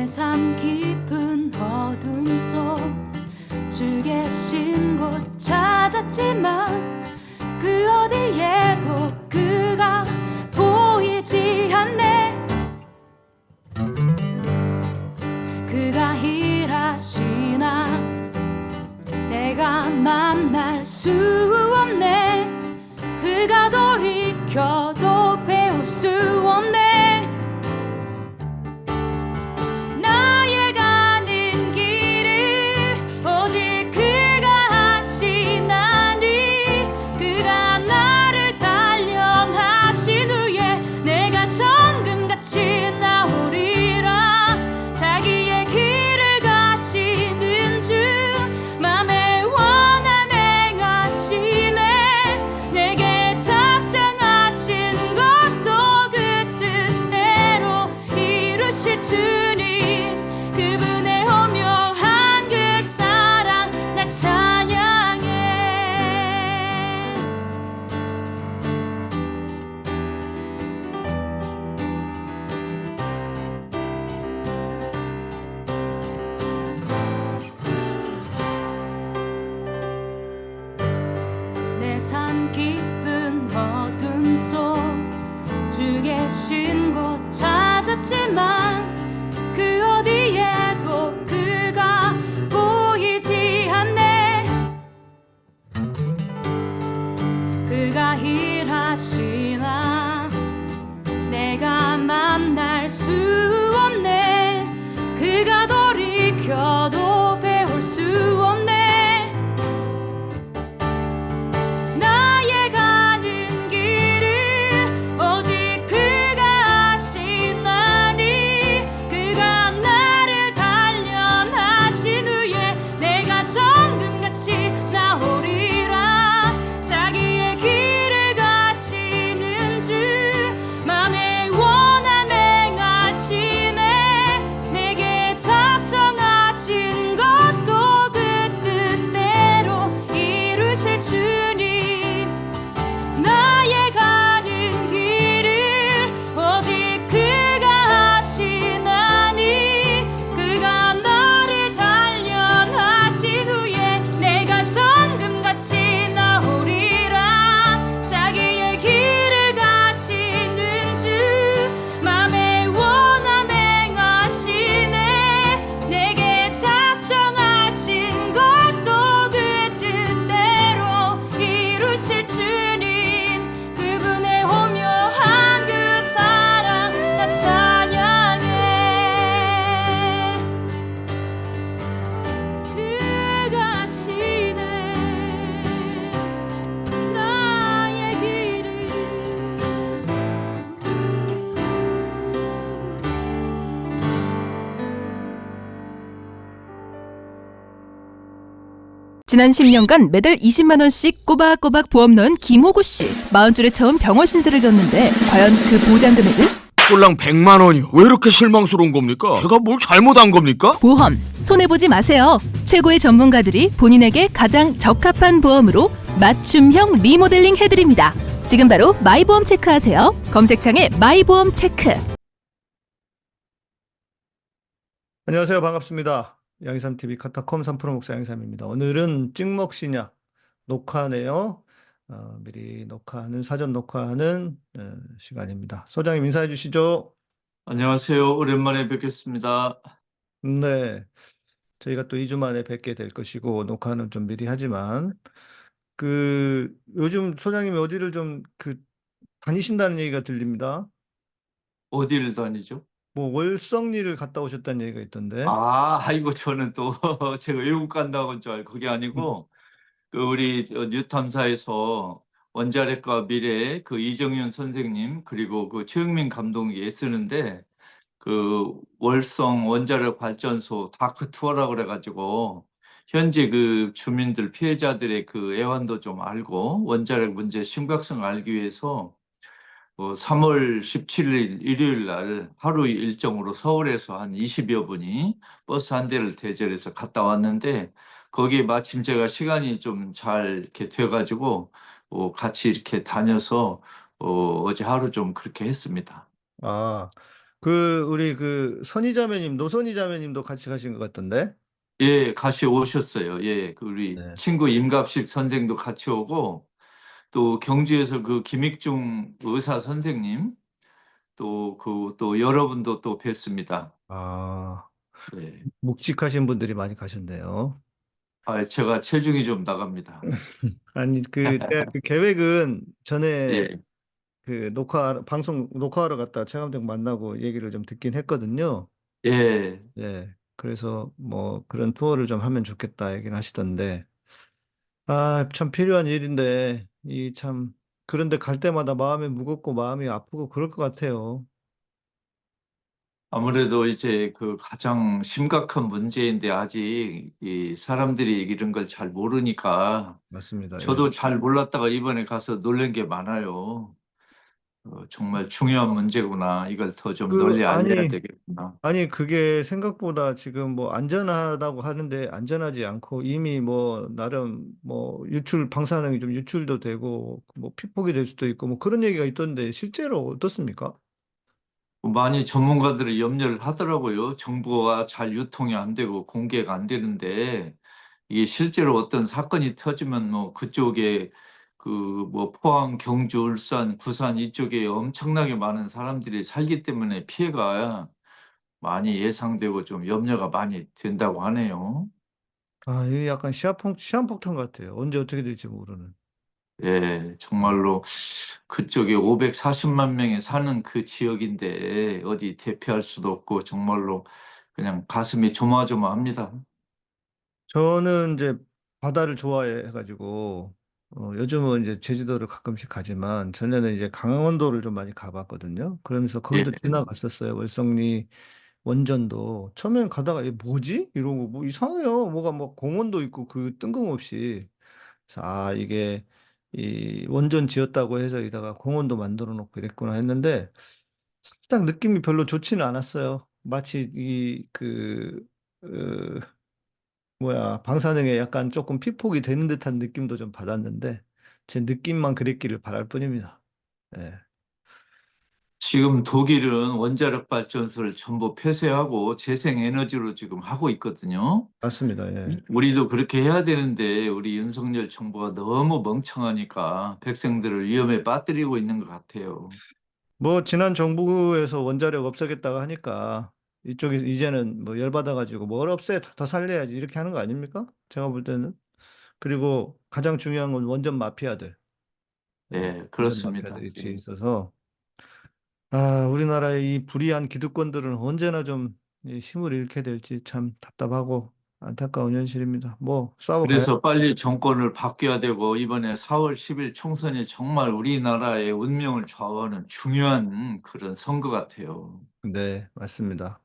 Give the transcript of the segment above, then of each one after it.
내 삶 깊은 어둠 속 주 계신 곳 찾았지만 그 어디에도 그가 보이지 않네. 그가 일하시나 내가 만날 수 없네. 그가 돌이켜도 배울 수 없네. 나의 가는 길을 오직 그가 하시나니 그가 나를 단련하신 후에 내가 정금같이 나오리라. 자기의 길을 가시는 주 맘에 원함 행하시네. 내게 작정하신 것도 그 뜻대로 이루실 주님. 그분의 오묘한 그 사랑 나 찬양해. 내 삶 깊은 어둠 속 주 계신 곳 찾았지만 그 어디에도 그가 보이지 않네. 그가 일하시나 내가 만날 수 없네. 그가 돌이켜도 배울 수 없네. 나의 가는 길을 오직 그가 하시나니 그가 나를 단련하신 후에 내가 정금같이 나오리라. 자기의 길을 가시는 주 맘에 원함 행하시네. 내게 작정하신 것도 그 뜻대로 이루실 주님. 나의 가는 길을 오직 그가 하시나니 그가 나를 단련하신 후에 내가 정금같이 나오리라. 자기의 길을 가시는 주 맘에 원함 행하시네. 내게 작정하신 것도 그 뜻대로 이루실 주님. 그분의 오묘한 그 사랑 나 찬양해. 그가 하시네 나의 길을. 지난 10년간 매달 20만 원씩 꼬박꼬박 보험 넣은 김호구 씨. 40줄에 처음 병원 신세를 졌는데 과연 그 보장 금액은? 꼴랑 100만 원이요. 왜 이렇게 실망스러운 겁니까? 제가 뭘 잘못한 겁니까? 보험 손해보지 마세요. 최고의 전문가들이 본인에게 가장 적합한 보험으로 맞춤형 리모델링 해드립니다. 지금 바로 마이보험 체크하세요. 검색창에 마이보험 체크. 안녕하세요. 반갑습니다. 양희삼TV 카타콤 3프로 목사 양희삼입니다. 오늘은 찍먹신약 녹화네요. 미리 녹화하는, 사전 녹화하는 시간입니다. 소장님 인사해 주시죠. 안녕하세요. 오랜만에 뵙겠습니다. 네. 저희가 또 2주 만에 뵙게 될 것이고, 녹화는 좀 미리 하지만, 요즘 소장님이 어디를 다니신다는 얘기가 들립니다. 어디를 다니죠? 뭐, 월성리를 갔다 오셨다는 얘기가 있던데. 아이고, 저는 또 제가 외국 간다고 한 줄 알고 그게 아니고, 우리 뉴탐사에서 원자력과 미래 그 이정현 선생님 그리고 그 최영민 감독이 애쓰는데 그 월성 원자력 발전소 다크 투어라고 그래가지고 현재 그 주민들 피해자들의 그 애환도 좀 알고 원자력 문제 심각성을 알기 위해서 3월 17일 일요일 날 하루 일정으로 서울에서 한 20여 분이 버스 한 대를 대절해서 갔다 왔는데 거기에 마침 제가 시간이 좀 잘 이렇게 돼가지고 같이 이렇게 다녀서 어제 하루 좀 그렇게 했습니다. 아, 우리 그 선희자매님, 노선희자매님도 같이 가신 것 같던데? 예, 같이 오셨어요. 예, 그 우리 네. 친구 임갑식 선생도 같이 오고, 또 경주에서 그 김익중 의사 선생님, 또 여러분도 또 뵀습니다. 아, 예. 묵직하신 분들이 많이 가셨네요. 아, 제가 체중이 좀 나갑니다. 아니, 제가 그 계획은 전에 예, 그 방송 녹화하러 갔다 최 감독 만나고 얘기를 좀 듣긴 했거든요. 예. 예. 그래서 뭐 그런 투어를 좀 하면 좋겠다 얘기는 하시던데. 아, 참 필요한 일인데, 그런데 갈 때마다 마음이 무겁고 마음이 아프고 그럴 것 같아요. 아무래도 이제 그 가장 심각한 문제인데 아직 이 사람들이 이런 걸 잘 모르니까 맞습니다. 예. 저도 잘 몰랐다가 이번에 가서 놀란 게 많아요. 정말 중요한 문제구나. 이걸 더 좀 그, 널리 알려야 아니, 되겠구나. 아니, 그게 생각보다 지금 뭐 안전하다고 하는데 안전하지 않고 이미 뭐 나름 뭐 방사능이 좀 유출도 되고 뭐 피폭이 될 수도 있고 뭐 그런 얘기가 있던데 실제로 어떻습니까? 많이 전문가들이 염려를 하더라고요. 정보가 잘 유통이 안 되고 공개가 안 되는데 이게 실제로 어떤 사건이 터지면 뭐 그쪽에 그 뭐 포항, 경주, 울산, 부산 이쪽에 엄청나게 많은 사람들이 살기 때문에 피해가 많이 예상되고 좀 염려가 많이 된다고 하네요. 아, 이게 약간 시한폭탄 같아요. 언제 어떻게 될지 모르는. 예, 네. 정말로 그쪽에 540만 명이 사는 그 지역인데 어디 대피할 수도 없고 정말로 그냥 가슴이 조마조마합니다. 저는 이제 바다를 좋아해가지고 요즘은 이제 제주도를 가끔씩 가지만 전에는 이제 강원도를 좀 많이 가봤거든요. 그러면서 예, 거기도 지나갔었어요. 월성리 원전도 처음엔 가다가 이게 뭐지? 이러고 뭐 이상해요. 뭐가 뭐 공원도 있고 그 뜬금없이. 그래서 아 이게 이 원전 지었다고 해서 이다가 공원도 만들어 놓고 이랬구나 했는데 살짝 느낌이 별로 좋지는 않았어요. 마치 방사능에 약간 조금 피폭이 되는 듯한 느낌도 좀 받았는데 제 느낌만 그랬기를 바랄 뿐입니다. 예, 지금 독일은 원자력 발전소를 전부 폐쇄하고 재생에너지로 지금 하고 있거든요. 맞습니다. 예. 우리도 그렇게 해야 되는데 우리 윤석열 정부가 너무 멍청하니까 백성들을 위험에 빠뜨리고 있는 것 같아요. 뭐 지난 정부에서 원자력 없애겠다고 하니까 이쪽이 이제는 뭐 열받아가지고 뭘 없애 더 살려야지 이렇게 하는 거 아닙니까? 제가 볼 때는. 그리고 가장 중요한 건 원전 마피아들. 예, 네, 원전 그렇습니다. 마피아들이 뒤에 예. 있어서 아, 우리나라의 이 불의한 기득권들은 언제나 좀 이 힘을 잃게 될지 참 답답하고 안타까운 현실입니다. 뭐 싸워가야 그래서 빨리 정권을 바뀌어야 되고 이번에 4월 10일 총선이 정말 우리나라의 운명을 좌우하는 중요한 그런 선거 같아요. 네, 맞습니다.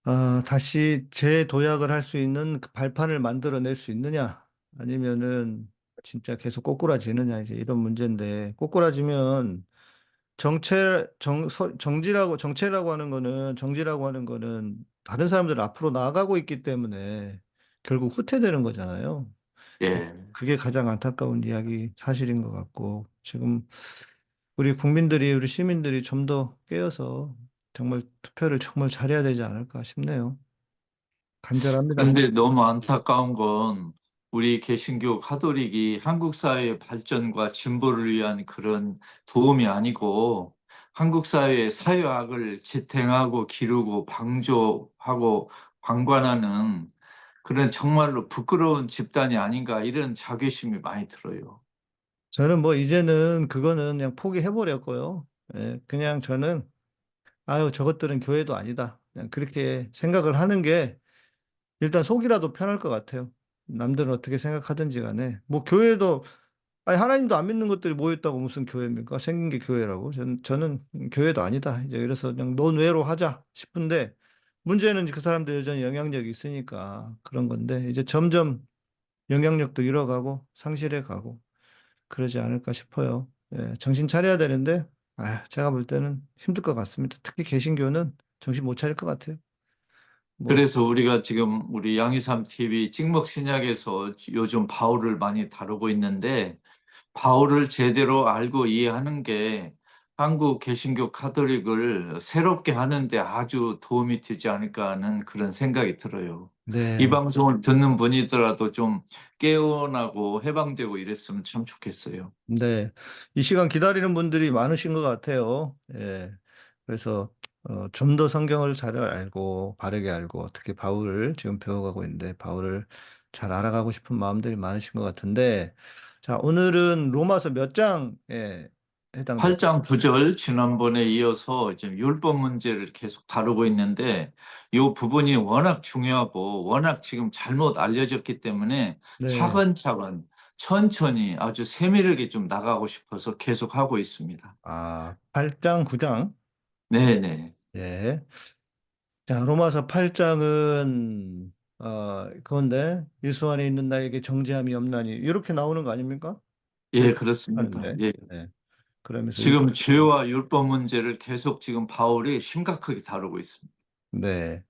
아, 다시 재도약을 할 수 있는 그 발판을 만들어낼 수 있느냐, 아니면은 진짜 계속 꼬꾸라지느냐, 이제 이런 문제인데, 꼬꾸라지면 정치라고 하는 거는 다른 사람들 앞으로 나아가고 있기 때문에 결국 후퇴되는 거잖아요. 예. 그게 가장 안타까운 사실인 것 같고, 지금 우리 시민들이 좀 더 깨어서 정말 투표를 정말 잘해야 되지 않을까 싶네요. 간절합니다, 진짜. 그런데 너무 안타까운 건 우리 개신교 카톨릭이 한국 사회의 발전과 진보를 위한 그런 도움이 아니고 한국 사회의 사회악을 지탱하고 기르고 방조하고 방관하는 그런 정말로 부끄러운 집단이 아닌가 이런 자괴심이 많이 들어요. 저는 뭐 이제는 그거는 그냥 포기해버렸고요. 예, 그냥 저는 아유 저것들은 교회도 아니다. 그냥 그렇게 생각을 하는 게 일단 속이라도 편할 것 같아요. 남들은 어떻게 생각하든지 간에 뭐 교회도 아니 하나님도 안 믿는 것들이 모였다고 무슨 교회입니까? 생긴 게 교회라고. 저는 교회도 아니다. 이제 그래서 그냥 논외로 하자 싶은데 문제는 그 사람도 여전히 영향력이 있으니까 그런 건데 이제 점점 영향력도 잃어가고 상실해 가고 그러지 않을까 싶어요. 예, 정신 차려야 되는데, 아, 제가 볼 때는 힘들 것 같습니다. 특히 개신교는 정신 못 차릴 것 같아요. 뭐, 그래서 우리가 지금 우리 양이삼 TV 찍먹 신약에서 요즘 바울을 많이 다루고 있는데 바울을 제대로 알고 이해하는 게 한국 개신교 카톨릭을 새롭게 하는데 아주 도움이 되지 않을까 하는 그런 생각이 들어요. 이 네. 방송을 듣는 분이더라도 좀 깨어나고 해방되고 이랬으면 참 좋겠어요. 네. 이 시간 기다리는 분들이 많으신 것 같아요. 예. 그래서 좀 더 성경을 잘 알고 바르게 알고 특히 바울을 지금 배워가고 있는데 바울을 잘 알아가고 싶은 마음들이 많으신 것 같은데 자, 오늘은 로마서 몇 장에 해당될까요? 8장 9절 지난번에 이어서 지금 율법 문제를 계속 다루고 있는데 이 부분이 워낙 중요하고 워낙 지금 잘못 알려졌기 때문에 네. 차근차근 천천히 아주 세밀하게 좀 나가고 싶어서 계속 하고 있습니다. 아, 8장, 9장. 네네. 예. 자, 로마서 8장은 그건데 예수 안에 있는 나에게 정죄함이 없나니 이렇게 나오는 거 아닙니까? 예, 제가 그렇습니다. 하는데. 예. 네. 그러면서 지금 죄와 율법 문제를 계속 지금 바울이 심각하게 다루고 있습니다. 네.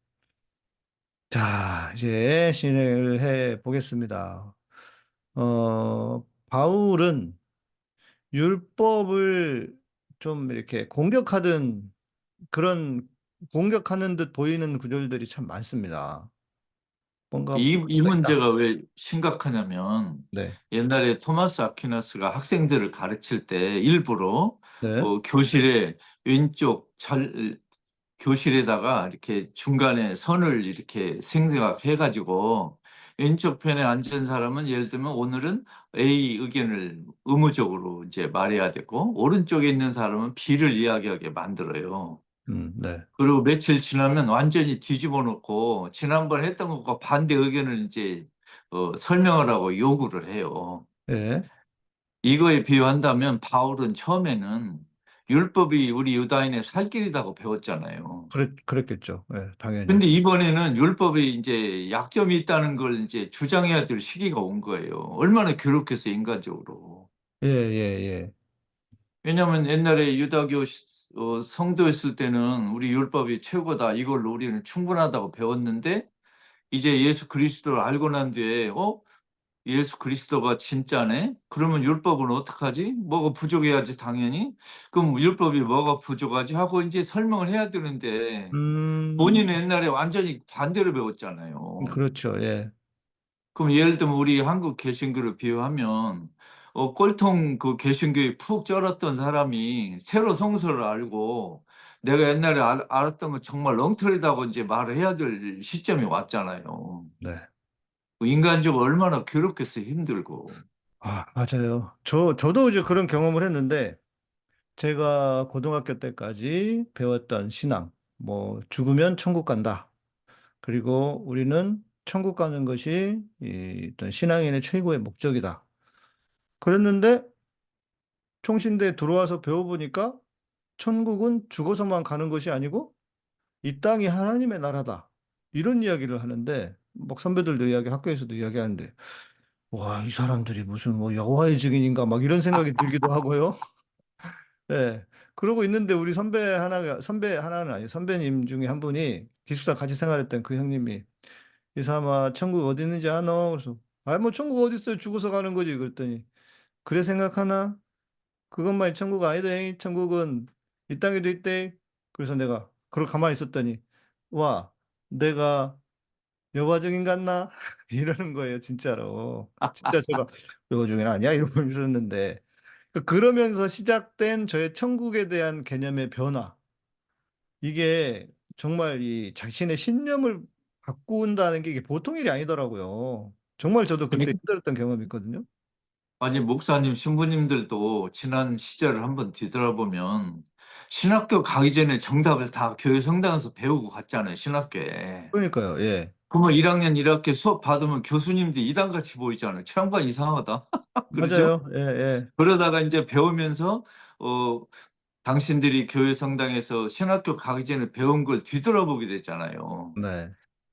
자, 이제 진행을 해 보겠습니다. 바울은 율법을 좀 이렇게 공격하던 그런 공격하는 듯 보이는 구절들이 참 많습니다. 뭔가 이 문제가 있다. 문제가 왜 심각하냐면 네. 옛날에 토마스 아퀴나스가 학생들을 가르칠 때 일부러 네. 교실에 왼쪽 교실에다가 이렇게 중간에 선을 이렇게 생각해 가지고 왼쪽 편에 앉은 사람은 예를 들면 오늘은 A 의견을 의무적으로 이제 말해야 되고 오른쪽에 있는 사람은 B를 이야기하게 만들어요. 네. 그리고 며칠 지나면 완전히 뒤집어 놓고 지난번 했던 것과 반대 의견을 이제 설명을 하고 요구를 해요. 예. 이거에 비유한다면 바울은 처음에는 율법이 우리 유다인의 살 길이라고 배웠잖아요. 그랬겠죠. 예, 당연히. 근데 이번에는 율법이 이제 약점이 있다는 걸 이제 주장해야 될 시기가 온 거예요. 얼마나 괴롭겠어요, 인간적으로. 예, 예, 예. 왜냐하면 옛날에 유다교 성도였을 때는 우리 율법이 최고다. 이걸로 우리는 충분하다고 배웠는데 이제 예수 그리스도를 알고 난 뒤에 예수 그리스도가 진짜네? 그러면 율법은 어떡하지? 뭐가 부족해야지 당연히. 그럼 율법이 뭐가 부족하지? 하고 이제 설명을 해야 되는데 음, 본인은 옛날에 완전히 반대로 배웠잖아요. 그렇죠. 예. 그럼 예를 들면 우리 한국 개신교를 비유하면 꼴통 그 개신교에 푹 쩔었던 사람이 새로 성서를 알고 내가 옛날에 알았던 거 정말 엉터리다고 이제 말을 해야 될 시점이 왔잖아요. 네. 인간적으로 얼마나 괴롭겠어요, 힘들고. 아, 맞아요. 저도 이제 그런 경험을 했는데, 제가 고등학교 때까지 배웠던 신앙, 뭐, 죽으면 천국 간다. 그리고 우리는 천국 가는 것이 이 어떤 신앙인의 최고의 목적이다. 그랬는데, 총신대에 들어와서 배워보니까, 천국은 죽어서만 가는 것이 아니고, 이 땅이 하나님의 나라다. 이런 이야기를 하는데, 막 선배들도 이야기, 학교에서도 이야기하는데, 와, 이 사람들이 무슨 뭐 여호와의 증인인가 막 이런 생각이 들기도 하고요. 네. 그러고 있는데 우리 선배 하나는 아니에요. 선배님 중에 한 분이 기숙사 같이 생활했던 그 형님이 이 사람아 천국 어디 있는지 아노? 그래서 뭐 천국 어디 있어요? 죽어서 가는 거지. 그랬더니 그래 생각하나? 그것만이 천국 아니대. 천국은 이 땅에도 있대. 그래서 내가 그러고 가만히 있었더니 와, 내가 여호와 증인 같나? 이러는 거예요, 진짜로. 진짜 제가 여호와 증인 아니야? 이러고 있었는데 그러면서 시작된 저의 천국에 대한 개념의 변화. 이게 정말 이 자신의 신념을 바꾼다는 게 이게 보통 일이 아니더라고요. 정말 저도 아니, 그때 힘들었던 경험이 있거든요. 아니, 목사님, 신부님들도 지난 시절을 한번 뒤돌아보면 신학교 가기 전에 정답을 다 교회 성당에서 배우고 갔잖아요, 신학교에. 그러니까요, 예. 그러면 1학년 1학기 수업 받으면 교수님들이 이단같이 보이잖아요. 저 양반 이상하다. 그러죠? 맞아요. 예, 예. 그러다가 이제 배우면서 어 당신들이 교회 성당에서 신학교 가기 전에 배운 걸 뒤돌아보게 됐잖아요. 네.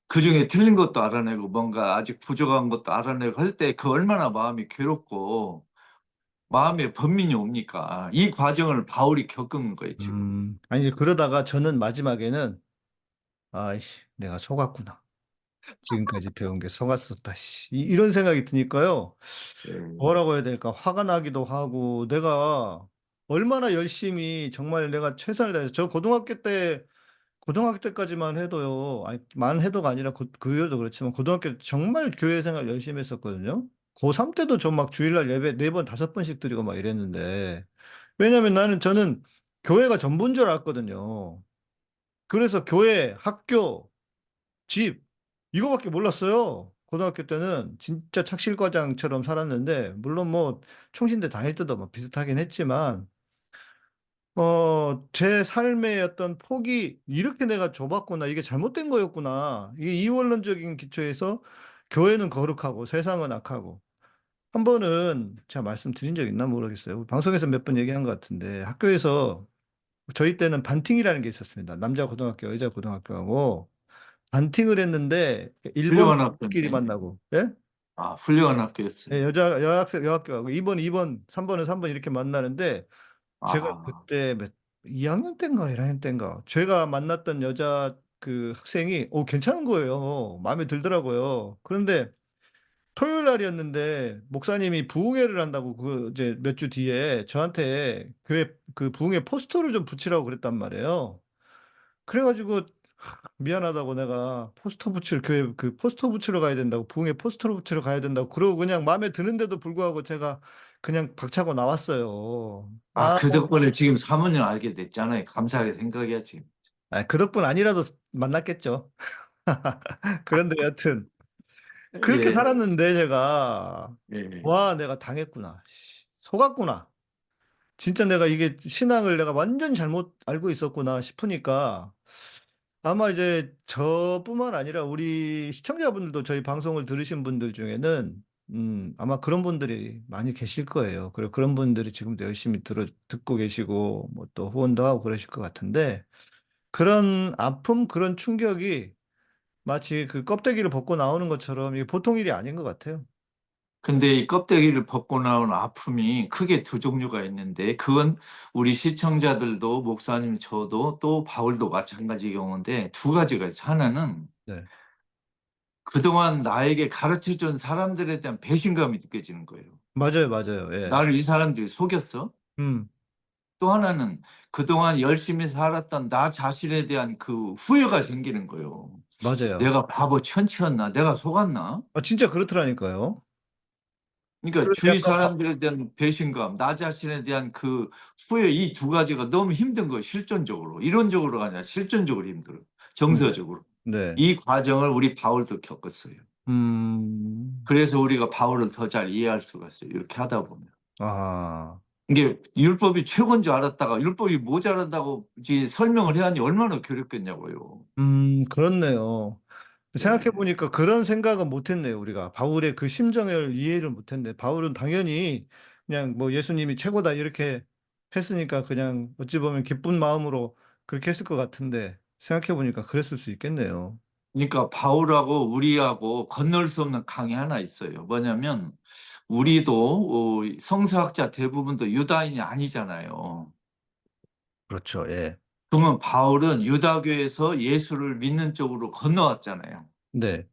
그중에 틀린 것도 알아내고 뭔가 아직 부족한 것도 알아내고 할 때 그 얼마나 마음이 괴롭고 마음에 번민이 옵니까? 이 과정을 바울이 겪은 거예요, 지금. 아니, 이제 그러다가 저는 마지막에는, 아이씨, 내가 속았구나. 지금까지 배운 게 속았었다, 씨. 이런 생각이 드니까요. 예. 뭐라고 해야 될까? 화가 나기도 하고, 내가 얼마나 열심히 정말 내가 최선을 다해서 저 고등학교 때까지만 해도요. 아니 만 해도가 아니라 그 이후도 그렇지만 고등학교 때 정말 교회 생활 열심히 했었거든요. 고3 때도 저 막 주일날 예배 4번, 5번씩 드리고 막 이랬는데 왜냐면 저는 교회가 전부인 줄 알았거든요. 그래서 교회, 학교, 집 이거밖에 몰랐어요. 고등학교 때는 진짜 착실과장처럼 살았는데 물론 뭐 총신대 다닐 때도 뭐 비슷하긴 했지만 제 삶의 어떤 폭이 이렇게 내가 좁았구나. 이게 잘못된 거였구나. 이게 이원론적인 기초에서 교회는 거룩하고 세상은 악하고. 한 번은 제가 말씀드린 적 있나 모르겠어요. 방송에서 몇 번 얘기한 것 같은데 학교에서 저희 때는 반팅이라는 게 있었습니다. 남자 고등학교, 여자 고등학교하고 반팅을 했는데 1번 훌륭한 끼리 학교인데. 만나고, 예? 아, 훌륭한 학교였어요. 예, 여학교하고 2번, 2번, 3번은 3번 이렇게 만나는데 제가 아, 그때 2학년 때인가 1학년 때인가 제가 만났던 여자 그 학생이 괜찮은 거예요. 마음에 들더라고요. 그런데 토요일 날이었는데 목사님이 부흥회를 한다고 그 이제 몇 주 뒤에 저한테 교회 그 부흥회 포스터를 좀 붙이라고 그랬단 말이에요. 그래가지고 미안하다고 내가 교회 그 포스터 붙이러 가야 된다고 부흥회 포스터 붙이러 가야 된다고 그러고 그냥 마음에 드는데도 불구하고 제가 그냥 박차고 나왔어요. 아, 그 덕분에 지금 사모님 알게 됐잖아요. 감사하게 생각해야지. 그 덕분 아니라도 만났겠죠. 그런데 여튼 그렇게 예, 살았는데 제가 예. 와 내가 당했구나. 씨, 속았구나. 진짜 내가 이게 신앙을 내가 완전 잘못 알고 있었구나 싶으니까 아마 이제 저뿐만 아니라 우리 시청자분들도 저희 방송을 들으신 분들 중에는 아마 그런 분들이 많이 계실 거예요. 그리고 그런 분들이 지금도 열심히 듣고 계시고 뭐 또 후원도 하고 그러실 것 같은데 그런 아픔, 그런 충격이 마치 그 껍데기를 벗고 나오는 것처럼 이게 보통 일이 아닌 것 같아요. 근데 이 껍데기를 벗고 나온 아픔이 크게 두 종류가 있는데, 그건 우리 시청자들도, 목사님, 저도, 또 바울도 마찬가지 경우인데, 두 가지가 있어요. 하나는 네. 그동안 나에게 가르쳐 준 사람들에 대한 배신감이 느껴지는 거예요. 맞아요, 맞아요. 예. 나를 이 사람들이 속였어? 음, 또 하나는 그동안 열심히 살았던 나 자신에 대한 그 후회가 생기는 거예요. 맞아요. 내가 바보 천치였나? 내가 속았나? 진짜 그렇더라니까요. 그러니까 그래서 주위 약간, 사람들에 대한 배신감, 나 자신에 대한 그 후회, 이 두 가지가 너무 힘든 거예요. 실존적으로. 이론적으로가 아니라 실존적으로 힘들어요. 네, 정서적으로. 네. 이 과정을 우리 바울도 겪었어요. 음, 그래서 우리가 바울을 더 잘 이해할 수가 있어요. 이렇게 하다 보면. 아, 이게 율법이 최고인 줄 알았다가 율법이 모자란다고 이제 설명을 해야 하니 얼마나 괴롭겠냐고요. 그렇네요. 예. 생각해보니까 그런 생각은 못했네요, 우리가. 바울의 그 심정을 이해를 못했네. 바울은 당연히 그냥 뭐 예수님이 최고다 이렇게 했으니까 그냥 어찌 보면 기쁜 마음으로 그렇게 했을 것 같은데 생각해보니까 그랬을 수 있겠네요. 그러니까 바울하고 우리하고 건널 수 없는 강이 하나 있어요. 뭐냐면 우리도 성서학자 대부분도 유다인이 아니잖아요. 그렇죠, 예. 그러면 바울은 유다교에서 예수를 믿는 쪽으로 건너왔잖아요. 네.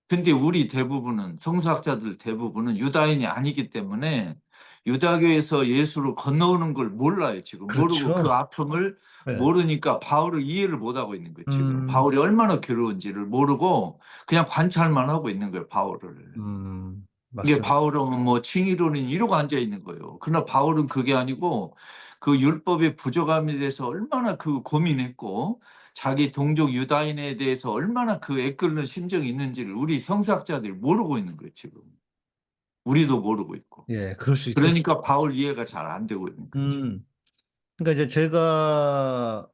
근데 우리 대부분은 성서학자들 대부분은 유다인이 아니기 때문에 유다교에서 예수로 건너오는 걸 몰라요. 지금 모르고 그 그렇죠. 아픔을 예. 모르니까 바울을 이해를 못하고 있는 거예요. 지금 음, 바울이 얼마나 괴로운지를 모르고 그냥 관찰만 하고 있는 거예요. 바울을. 이게 맞습니다. 바울은 뭐 칭의론인 이러고 앉아 있는 거예요. 그러나 바울은 그게 아니고 그 율법의 부족함에 대해서 얼마나 그 고민했고 자기 동족 유다인에 대해서 얼마나 그 애끓는 심정이 있는지를 우리 성사학자들이 모르고 있는 거예요, 지금. 우리도 모르고 있고. 예, 그럴 수 있겠습니다. 그러니까 바울 이해가 잘 안 되고 있는 거지. 음, 그러니까 이제 제가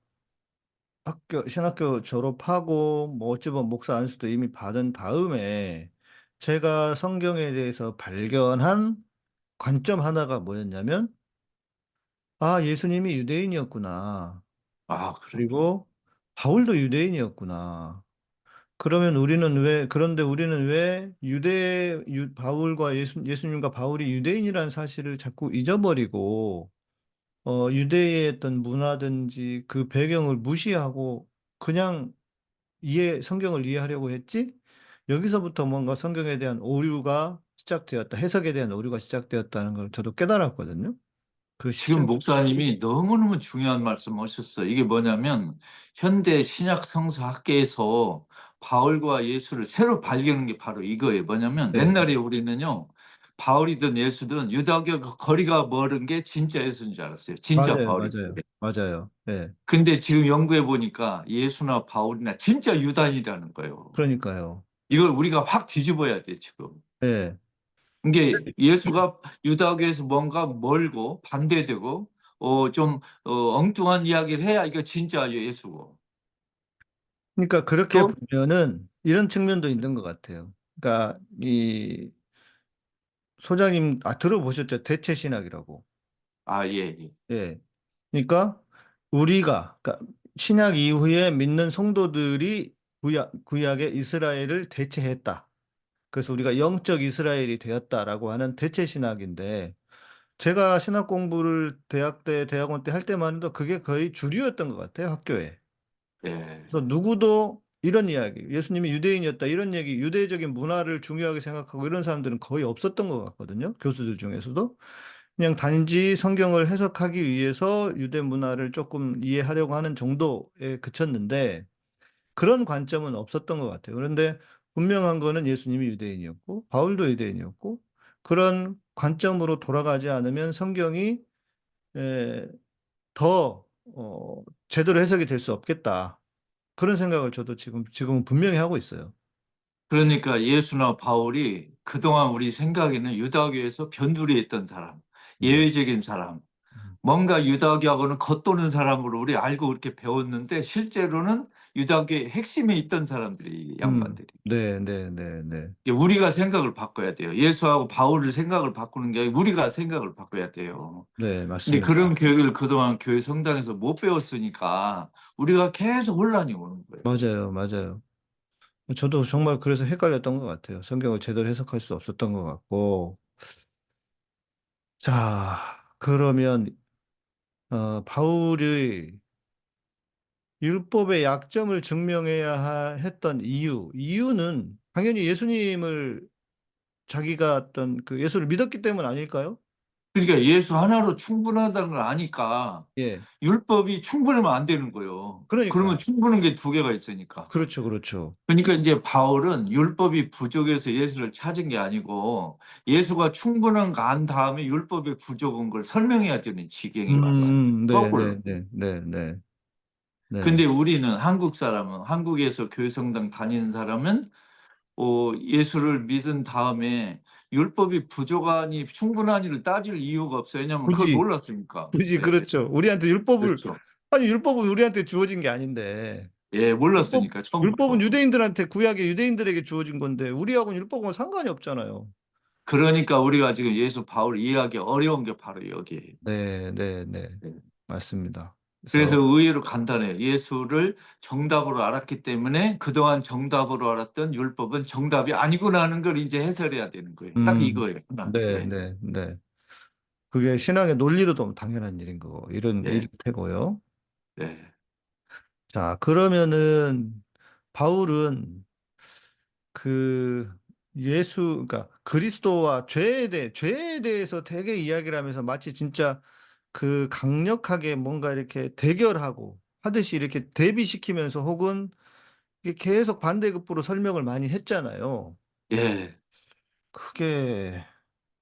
신학교 졸업하고, 뭐, 어찌 보면 목사 안수도 이미 받은 다음에, 제가 성경에 대해서 발견한 관점 하나가 뭐였냐면, 예수님이 유대인이었구나. 아, 그럼요. 그리고 바울도 유대인이었구나. 그런데 우리는 왜 바울과 예수님과 바울이 유대인이라는 사실을 자꾸 잊어버리고, 유대의 어떤 문화든지 그 배경을 무시하고 그냥 성경을 이해하려고 했지? 여기서부터 뭔가 성경에 대한 오류가 시작되었다. 해석에 대한 오류가 시작되었다는 걸 저도 깨달았거든요. 그 지금 시점. 목사님이 너무너무 중요한 말씀 하셨어요. 이게 뭐냐면 현대 신약 성서학계에서 바울과 예수를 새로 발견한 게 바로 이거예요. 뭐냐면 네, 옛날에 우리는요, 바울이든 예수든 유다교 거리가 멀은 게 진짜 예수인 줄 알았어요. 진짜 맞아요, 바울이. 맞아요, 맞아요. 예, 근데 지금 연구해 보니까 예수나 바울이나 진짜 유다인이라는 거예요. 그러니까요. 이걸 우리가 확 뒤집어야 돼, 지금. 예, 이게 예수가 유다교에서 뭔가 멀고 반대되고 좀 엉뚱한 이야기를 해야 이거 진짜 예수고. 그러니까 그렇게 또 보면은 이런 측면도 있는 것 같아요. 그러니까 이 소장님 들어보셨죠? 대체 신학이라고. 아, 예, 예. 예. 그러니까 그러니까 신약 이후에 믿는 성도들이 구약의 이스라엘을 대체했다. 그래서 우리가 영적 이스라엘이 되었다라고 하는 대체 신학인데 제가 신학 공부를 대학 때, 대학원 때 할 때만 해도 그게 거의 주류였던 것 같아요, 학교에. 예. 그래서 누구도 이런 이야기, 예수님이 유대인이었다, 이런 얘기, 유대적인 문화를 중요하게 생각하고 이런 사람들은 거의 없었던 것 같거든요, 교수들 중에서도. 그냥 단지 성경을 해석하기 위해서 유대 문화를 조금 이해하려고 하는 정도에 그쳤는데 그런 관점은 없었던 것 같아요. 그런데 분명한 거는 예수님이 유대인이었고 바울도 유대인이었고 그런 관점으로 돌아가지 않으면 성경이 에, 더 제대로 해석이 될 수 없겠다. 그런 생각을 저도 지금은 분명히 하고 있어요. 그러니까 예수나 바울이 그동안 우리 생각에는 유다교에서 변두리에 있던 사람, 네. 예외적인 사람, 음. 뭔가 유다교하고는 겉도는 사람으로 우리 알고 그렇게 배웠는데 실제로는 유다교의 핵심에 있던 사람들이 이 양반들이. 네, 네, 네, 네. 이제 우리가 생각을 바꿔야 돼요. 예수하고 바울을 생각을 바꾸는 게 아니고 우리가 생각을 바꿔야 돼요. 네, 근데 맞습니다. 그런 교육을 그동안 교회 성당에서 못 배웠으니까 우리가 계속 혼란이 오는 거예요. 맞아요, 맞아요. 저도 정말 그래서 헷갈렸던 것 같아요. 성경을 제대로 해석할 수 없었던 것 같고. 자, 그러면, 바울이 율법의 약점을 증명해야 했던 이유는 당연히 예수님을 자기가 어떤 그 예수를 믿었기 때문 아닐까요? 그러니까 예수 하나로 충분하다는 걸 아니까 예. 율법이 충분하면 안 되는 거예요. 그러면 그러니까. 충분한 게 두 개가 있으니까. 그렇죠, 그렇죠. 그러니까 이제 바울은 율법이 부족해서 예수를 찾은 게 아니고 예수가 충분한 거 안 다음에 율법의 부족한 걸 설명해야 되는 지경에 왔어요. 네, 거꾸로. 네, 네, 네, 네, 네. 근데 우리는 한국 사람은 한국에서 교회 성당 다니는 사람은 예수를 믿은 다음에 율법이 부족하니 충분하니를 따질 이유가 없어요. 왜냐하면 그걸 굳이, 몰랐으니까. 굳이 네, 그렇죠. 그렇죠. 아니, 율법은 우리한테 주어진 게 아닌데. 예, 율법, 몰랐으니까 율법은 처음부터. 유대인들한테, 구약의 유대인들에게 주어진 건데, 우리하고는 율법은 상관이 없잖아요. 그러니까 우리가 지금 예수 바울 이해하기 어려운 게 바로 여기에요. 네, 네, 네. 네. 맞습니다. 그래서 그래서, 의외로 간단해요. 예수를 정답으로 알았기 때문에 그동안 정답으로 알았던 율법은 정답이 아니구나 하는 걸 이제 해설해야 되는 거예요. 딱 이거예요. 하나. 네, 예. 네, 네. 그게 신앙의 논리로도 당연한 일인 거고, 예. 일일 테고요. 예. 자, 그러면은, 바울은 그 그러니까 그리스도와 죄에 대해서 되게 이야기를 하면서 마치 진짜 그 강력하게 뭔가 이렇게 대결하고 하듯이 이렇게 대비시키면서 혹은 이게 계속 반대급부로 설명을 많이 했잖아요. 예. 그게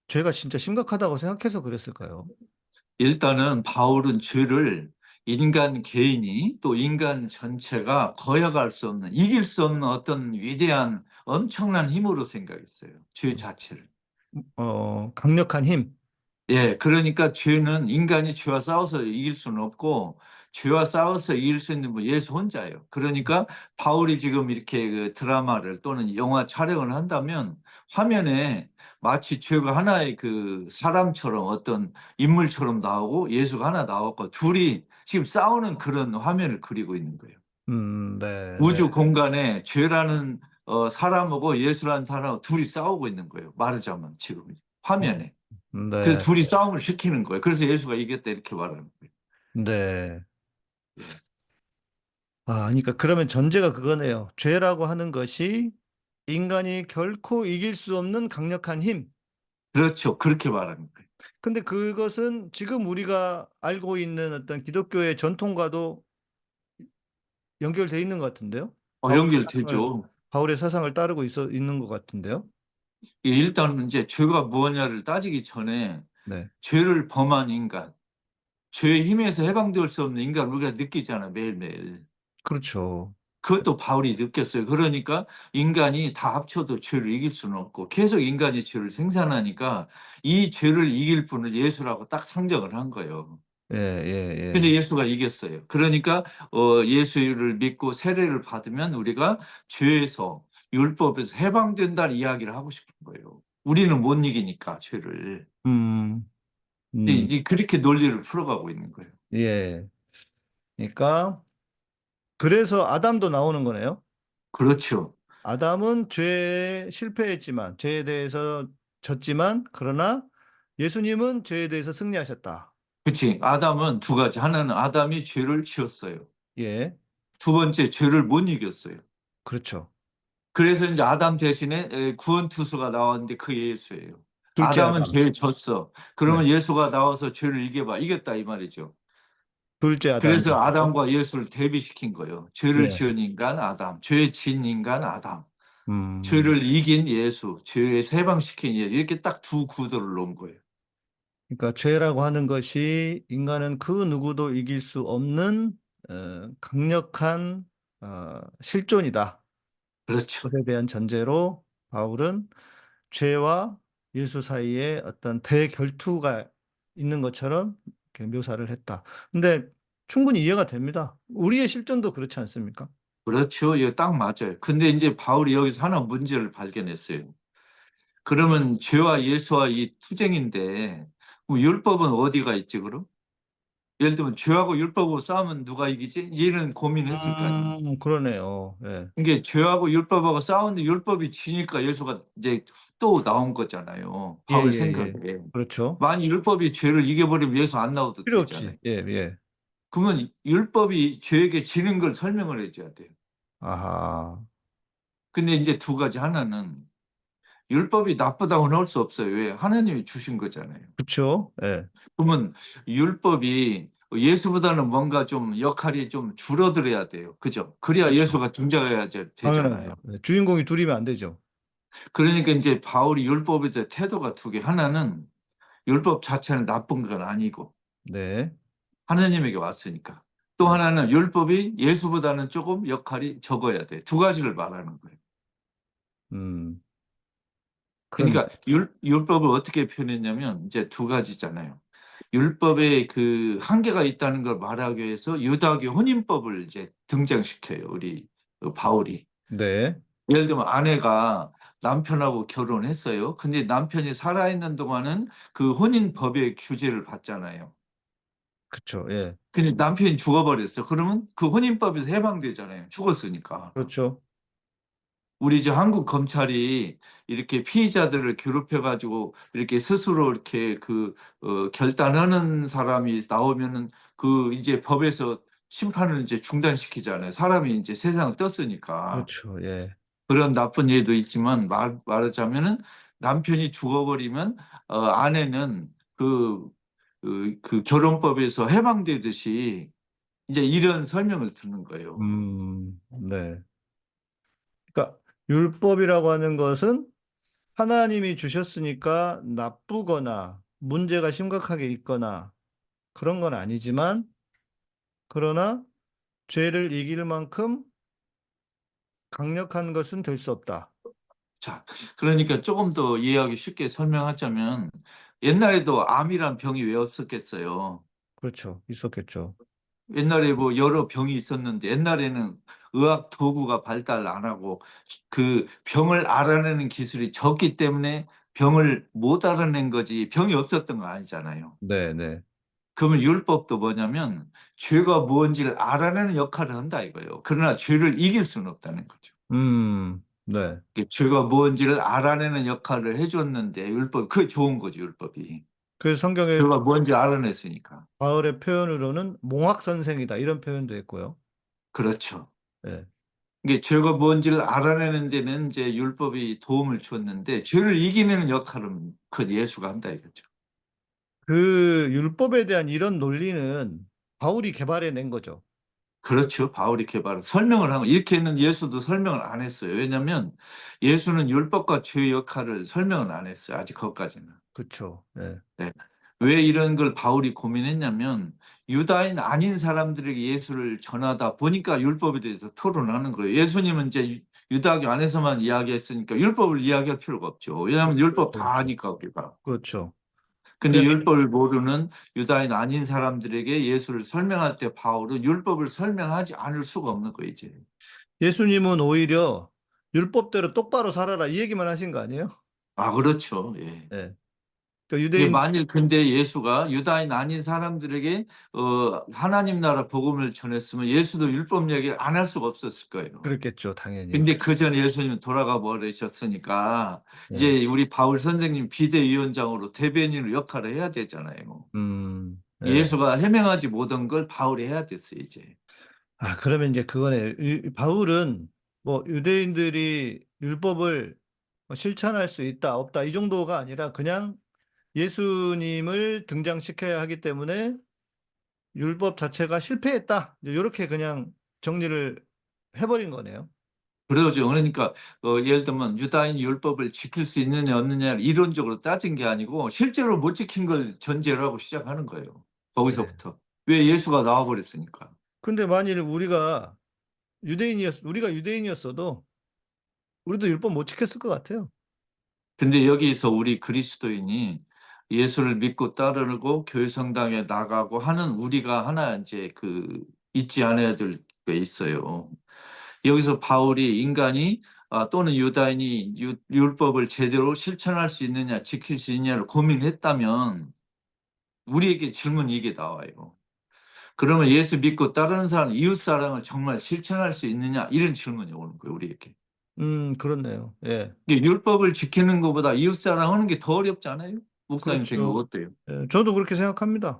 죄가 진짜 심각하다고 생각해서 그랬을까요? 일단은 바울은 죄를 인간 개인이 또 인간 전체가 거역할 수 없는, 이길 수 없는 어떤 위대한 엄청난 힘으로 생각했어요. 죄 자체를. 강력한 힘. 예, 그러니까 죄는 인간이 죄와 싸워서 이길 수는 없고 죄와 싸워서 이길 수 있는 분 예수 혼자예요. 그러니까 바울이 지금 이렇게 그 드라마를 또는 영화 촬영을 한다면 화면에 마치 죄가 하나의 그 사람처럼 어떤 인물처럼 나오고 예수가 하나 나왔고 둘이 지금 싸우는 그런 화면을 그리고 있는 거예요. 네, 네. 우주 공간에 죄라는 사람하고 예수라는 사람하고 둘이 싸우고 있는 거예요. 말하자면 지금 화면에. 그래서 네, 둘이 싸움을 시키는 거예요. 그래서 예수가 이겼다 이렇게 말하는 거예요. 네. 예. 그러니까 그러면 전제가 그거네요. 죄라고 하는 것이 인간이 결코 이길 수 없는 강력한 힘. 그렇죠. 그렇게 말하는 거예요. 근데 그것은 지금 우리가 알고 있는 어떤 기독교의 전통과도 연결돼 있는 것 같은데요. 바울의 사상을, 연결되죠. 바울의 사상을 따르고 있는 것 같은데요. 일단 이제 죄가 무엇냐를 따지기 전에 네. 죄를 범한 인간, 죄의 힘에서 해방될 수 없는 인간 우리가 느끼잖아, 매일매일. 그렇죠. 그것도 바울이 느꼈어요. 그러니까 인간이 다 합쳐도 죄를 이길 수는 없고 계속 인간이 죄를 생산하니까 이 죄를 이길 분은 예수라고 딱 상정을 한 거예요. 예, 예, 근데 예. 예수가 이겼어요. 그러니까 예수를 믿고 세례를 받으면 우리가 죄에서 율법에서 해방된다는 이야기를 하고 싶은 거예요. 우리는 못 이기니까 죄를. 음, 음, 이제 그렇게 논리를 풀어가고 있는 거예요. 예. 그러니까 그래서 아담도 나오는 거네요. 그렇죠. 아담은 죄에 실패했지만, 죄에 대해서 졌지만, 그러나 예수님은 죄에 대해서 승리하셨다. 그치. 아담은 두 가지. 하나는 아담이 죄를 지었어요. 예, 두 번째, 죄를 못 이겼어요. 그렇죠. 그래서 이제 아담 대신에 구원 투수가 나왔는데 그게 예수예요. 둘째 아담은 아담. 죄를 졌어. 네. 그러면 예수가 나와서 죄를 이겨봐. 이겼다 이 말이죠. 둘째 그래서 아담이죠. 아담과 예수를 대비시킨 거예요. 죄를 예. 지은 인간 아담, 죄 진 인간 아담, 음, 죄를 이긴 예수, 죄에서 해방시킨 예수. 이렇게 딱 두 구도를 놓은 거예요. 그러니까 죄라고 하는 것이 인간은 그 누구도 이길 수 없는 강력한 실존이다. 그렇죠. 것에 대한 전제로 바울은 죄와 예수 사이에 어떤 대결투가 있는 것처럼 이렇게 묘사를 했다. 근데 충분히 이해가 됩니다. 우리의 실존도 그렇지 않습니까? 그렇죠. 이거 딱 맞아요. 근데 이제 바울이 여기서 하나 문제를 발견했어요. 그러면 죄와 예수와 이 투쟁인데 그럼 율법은 어디가 있지 그럼? 예를 들면 죄하고 율법하고 싸우면 누가 이기지? 이런 고민했을 거 아니에요. 그러네요. 예. 이게 죄하고 율법하고 싸우는데 율법이 지니까 예수가 이제 또 나온 거잖아요. 예, 바울 예, 예. 생각에. 그렇죠. 만약 율법이 죄를 이겨버리면 예수 안 나와도 필요 없지. 되잖아요. 예, 예. 그러면 율법이 죄에게 지는 걸 설명을 해줘야 돼요. 아하. 근데 이제 두 가지. 하나는 율법이 나쁘다고 나올 수 없어요. 왜? 하나님이 주신 거잖아요. 그렇죠. 예. 그러면 율법이 예수보다는 뭔가 좀 역할이 좀 줄어들어야 돼요. 그죠? 그래야 그렇죠. 예수가 등장해야 되잖아요. 당연하죠. 예. 주인공이 둘이면 안 되죠. 그러니까 이제 바울이 율법에 대해 태도가 두 개. 하나는 율법 자체는 나쁜 건 아니고 네. 하나님에게 왔으니까. 또 네. 하나는 율법이 예수보다는 조금 역할이 적어야 돼. 두 가지를 말하는 거예요. 음. 그런데 그러니까 율법을 어떻게 표현했냐면 이제 두 가지잖아요. 율법에 그 한계가 있다는 걸 말하기 위해서 유다교 혼인법을 이제 등장시켜요. 우리 바울이. 네. 예를 들면 아내가 남편하고 결혼했어요. 근데 남편이 살아있는 동안은 그 혼인법의 규제를 받잖아요. 그렇죠. 예. 근데 남편이 죽어버렸어. 그러면 그 혼인법에서 해방되잖아요. 죽었으니까. 그렇죠. 우리 이제 한국 검찰이 이렇게 피의자들을 괴롭혀가지고 이렇게 스스로 이렇게 결단하는 사람이 나오면은 그 이제 법에서 심판을 이제 중단시키잖아요. 사람이 이제 세상을 떴으니까. 그렇죠. 예. 그런 나쁜 예도 있지만 말하자면은 남편이 죽어버리면 아내는 그 결혼법에서 해방되듯이 이제 이런 설명을 듣는 거예요. 네. 그러니까 율법이라고 하는 것은 하나님이 주셨으니까 나쁘거나 문제가 심각하게 있거나 그런 건 아니지만 그러나 죄를 이길 만큼 강력한 것은 될 수 없다. 자, 그러니까 조금 더 이해하기 쉽게 설명하자면 옛날에도 암이란 병이 왜 없었겠어요? 그렇죠. 있었겠죠. 옛날에 뭐 여러 병이 있었는데 옛날에는 의학 도구가 발달 안 하고 그 병을 알아내는 기술이 적기 때문에 병을 못 알아낸 거지 병이 없었던 거 아니잖아요. 네, 네. 그러면 율법도 뭐냐면 죄가 무엇인지를 알아내는 역할을 한다 이거예요. 그러나 죄를 이길 수는 없다는 거죠. 네. 죄가 무엇인지를 알아내는 역할을 해줬는데 율법 그게 좋은 거죠 율법이. 그래서 성경에 죄가 뭔지 알아냈으니까. 바울의 표현으로는 몽학 선생이다 이런 표현도 있고요. 그렇죠. 예. 이게 죄가 뭔지를 알아내는 데는 이제 율법이 도움을 줬는데 죄를 이기는 역할은 그 예수가 한다 이거죠. 그 율법에 대한 이런 논리는 바울이 개발해낸 거죠. 그렇죠. 바울이 설명을 한 거. 이렇게 했는 예수도 설명을 안 했어요. 왜냐하면 예수는 율법과 죄의 역할을 설명을 안 했어요. 아직 거기까지는. 그렇죠. 예. 네. 왜 이런 걸 바울이 고민했냐면 유다인 아닌 사람들에게 예수를 전하다 보니까 율법에 대해서 토론하는 거예요. 예수님은 이제 유다교 안에서만 이야기했으니까 율법을 이야기할 필요가 없죠. 왜냐하면 그렇죠. 율법 다 그렇죠. 아니까 우리가. 그렇죠. 근데 네. 율법을 모르는 유다인 아닌 사람들에게 예수를 설명할 때 바울은 율법을 설명하지 않을 수가 없는 거예요, 이제. 예수님은 오히려 율법대로 똑바로 살아라 이 얘기만 하신 거 아니에요? 아, 그렇죠. 예. 예. 그 이게 유대인 만일 근데 예수가 유다인 아닌 사람들에게 하나님 나라 복음을 전했으면 예수도 율법 얘기를 안 할 수가 없었을 거예요. 그랬겠죠, 당연히. 근데 그 전에 예수님은 돌아가 버리셨으니까 예. 이제 우리 바울 선생님 비대위원장으로 대변인으로 역할을 해야 되잖아요. 예. 예수가 해명하지 못한 걸 바울이 해야 됐어요, 이제. 아, 그러면 이제 그거네. 바울은 뭐 유대인들이 율법을 실천할 수 있다, 없다 이 정도가 아니라 그냥 예수님을 등장시켜야 하기 때문에 율법 자체가 실패했다. 이렇게 그냥 정리를 해버린 거네요. 그러죠. 그러니까 예를 들면 유다인 율법을 지킬 수 있느냐 없느냐를 이론적으로 따진 게 아니고 실제로 못 지킨 걸 전제로 하고 시작하는 거예요. 네. 거기서부터. 왜 예수가 나와버렸으니까. 근데 만일 우리가 유대인이었어도 우리도 율법 못 지켰을 것 같아요. 근데 여기서 우리 그리스도인이 예수를 믿고 따르고 교회 성당에 나가고 하는 우리가 하나 이제 잊지 않아야 될 게 있어요. 여기서 바울이 인간이 또는 유다인이 율법을 제대로 실천할 수 있느냐 지킬 수 있느냐를 고민했다면 우리에게 질문이 이게 나와요. 그러면 예수 믿고 따르는 사람 이웃 사랑을 정말 실천할 수 있느냐 이런 질문이 오는 거예요, 우리에게. 그렇네요. 예. 이게 율법을 지키는 것보다 이웃 사랑하는 게 더 어렵지 않아요? 목사님 생각 그렇죠. 어때요? 예, 저도 그렇게 생각합니다.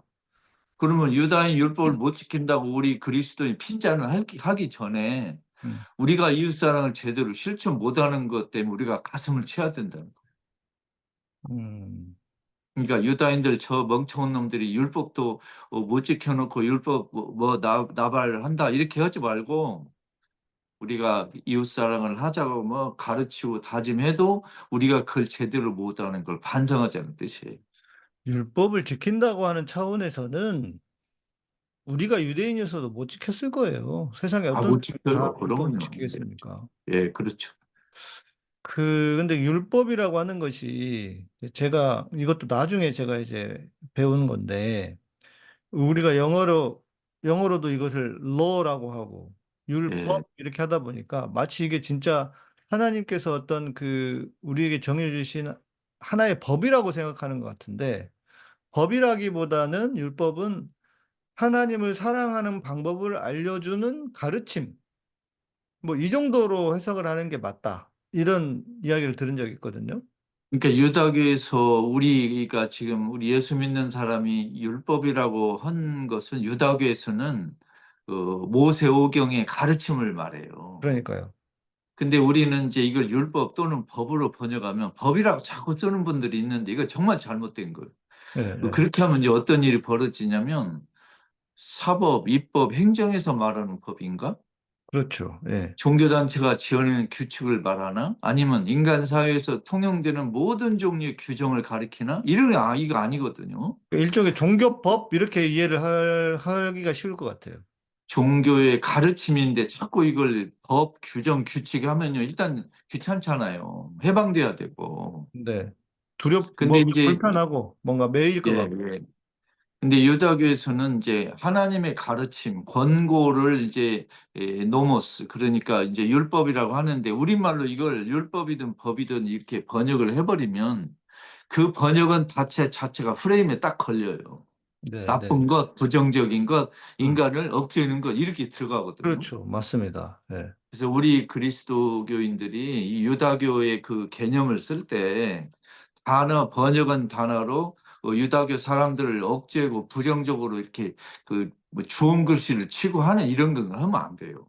그러면 유다인 율법을 못 지킨다고 우리 그리스도인 핀잔을 하기 전에 음, 우리가 이웃 사랑을 제대로 실천 못하는 것 때문에 우리가 가슴을 쳐야 된다는 거예요. 음, 그러니까 유다인들 저 멍청한 놈들이 율법도 못 지켜놓고 율법 나발한다 이렇게 하지 말고 우리가 이웃 사랑을 하자고 뭐 가르치고 다짐해도 우리가 그걸 제대로 못하는 걸 반성하자는 뜻이에요. 율법을 지킨다고 하는 차원에서는 우리가 유대인이어서도 못 지켰을 거예요. 세상에 어떤 못 사람이 다 지켜요. 율법을 그러면요. 지키겠습니까? 예, 그렇죠. 근데 율법이라고 하는 것이 이것도 나중에 제가 이제 배운 건데, 우리가 영어로도 이것을 law라고 하고, 예. 율법 이렇게 하다 보니까 마치 이게 진짜 하나님께서 어떤 우리에게 정해주신 하나의 법이라고 생각하는 것 같은데, 법이라기보다는 율법은 하나님을 사랑하는 방법을 알려주는 가르침, 뭐 이 정도로 해석을 하는 게 맞다. 이런 이야기를 들은 적이 있거든요. 그러니까 유다교에서 우리가 지금 우리 예수 믿는 사람이 율법이라고 한 것은 유다교에서는 그 모세오경의 가르침을 말해요. 그러니까요. 근데 우리는 이제 이걸 율법 또는 법으로 번역하면 법이라고 자꾸 쓰는 분들이 있는데 이거 정말 잘못된 거예요. 예, 예. 그렇게 하면 이제 어떤 일이 벌어지냐면 사법, 입법, 행정에서 말하는 법인가? 그렇죠. 예. 종교단체가 지어내는 규칙을 말하나? 아니면 인간 사회에서 통용되는 모든 종류의 규정을 가리키나? 이런 이거 아니거든요. 일종의 종교법 이렇게 이해를 하기가 쉬울 것 같아요. 종교의 가르침인데 자꾸 이걸 법, 규정, 규칙 하면요. 일단 귀찮잖아요. 해방돼야 되고. 네. 근데 이제 불편하고 뭔가 매일 예, 것 같고. 예. 근데 유다교에서는 이제 하나님의 가르침, 권고를 이제 노모스, 그러니까 이제 율법이라고 하는데 우리말로 이걸 율법이든 법이든 이렇게 번역을 해버리면 그 번역은 자체가 프레임에 딱 걸려요. 네, 네. 나쁜 것, 부정적인 것, 음, 인간을 억제하는 것 이렇게 들어가거든요. 그렇죠. 맞습니다. 예. 그래서 우리 그리스도교인들이 이 유다교의 그 개념을 쓸 때 번역은 단어로 유다교 사람들을 억제하고 부정적으로 이렇게 뭐 주홍 글씨를 치고 하는 이런 거 하면 안 돼요.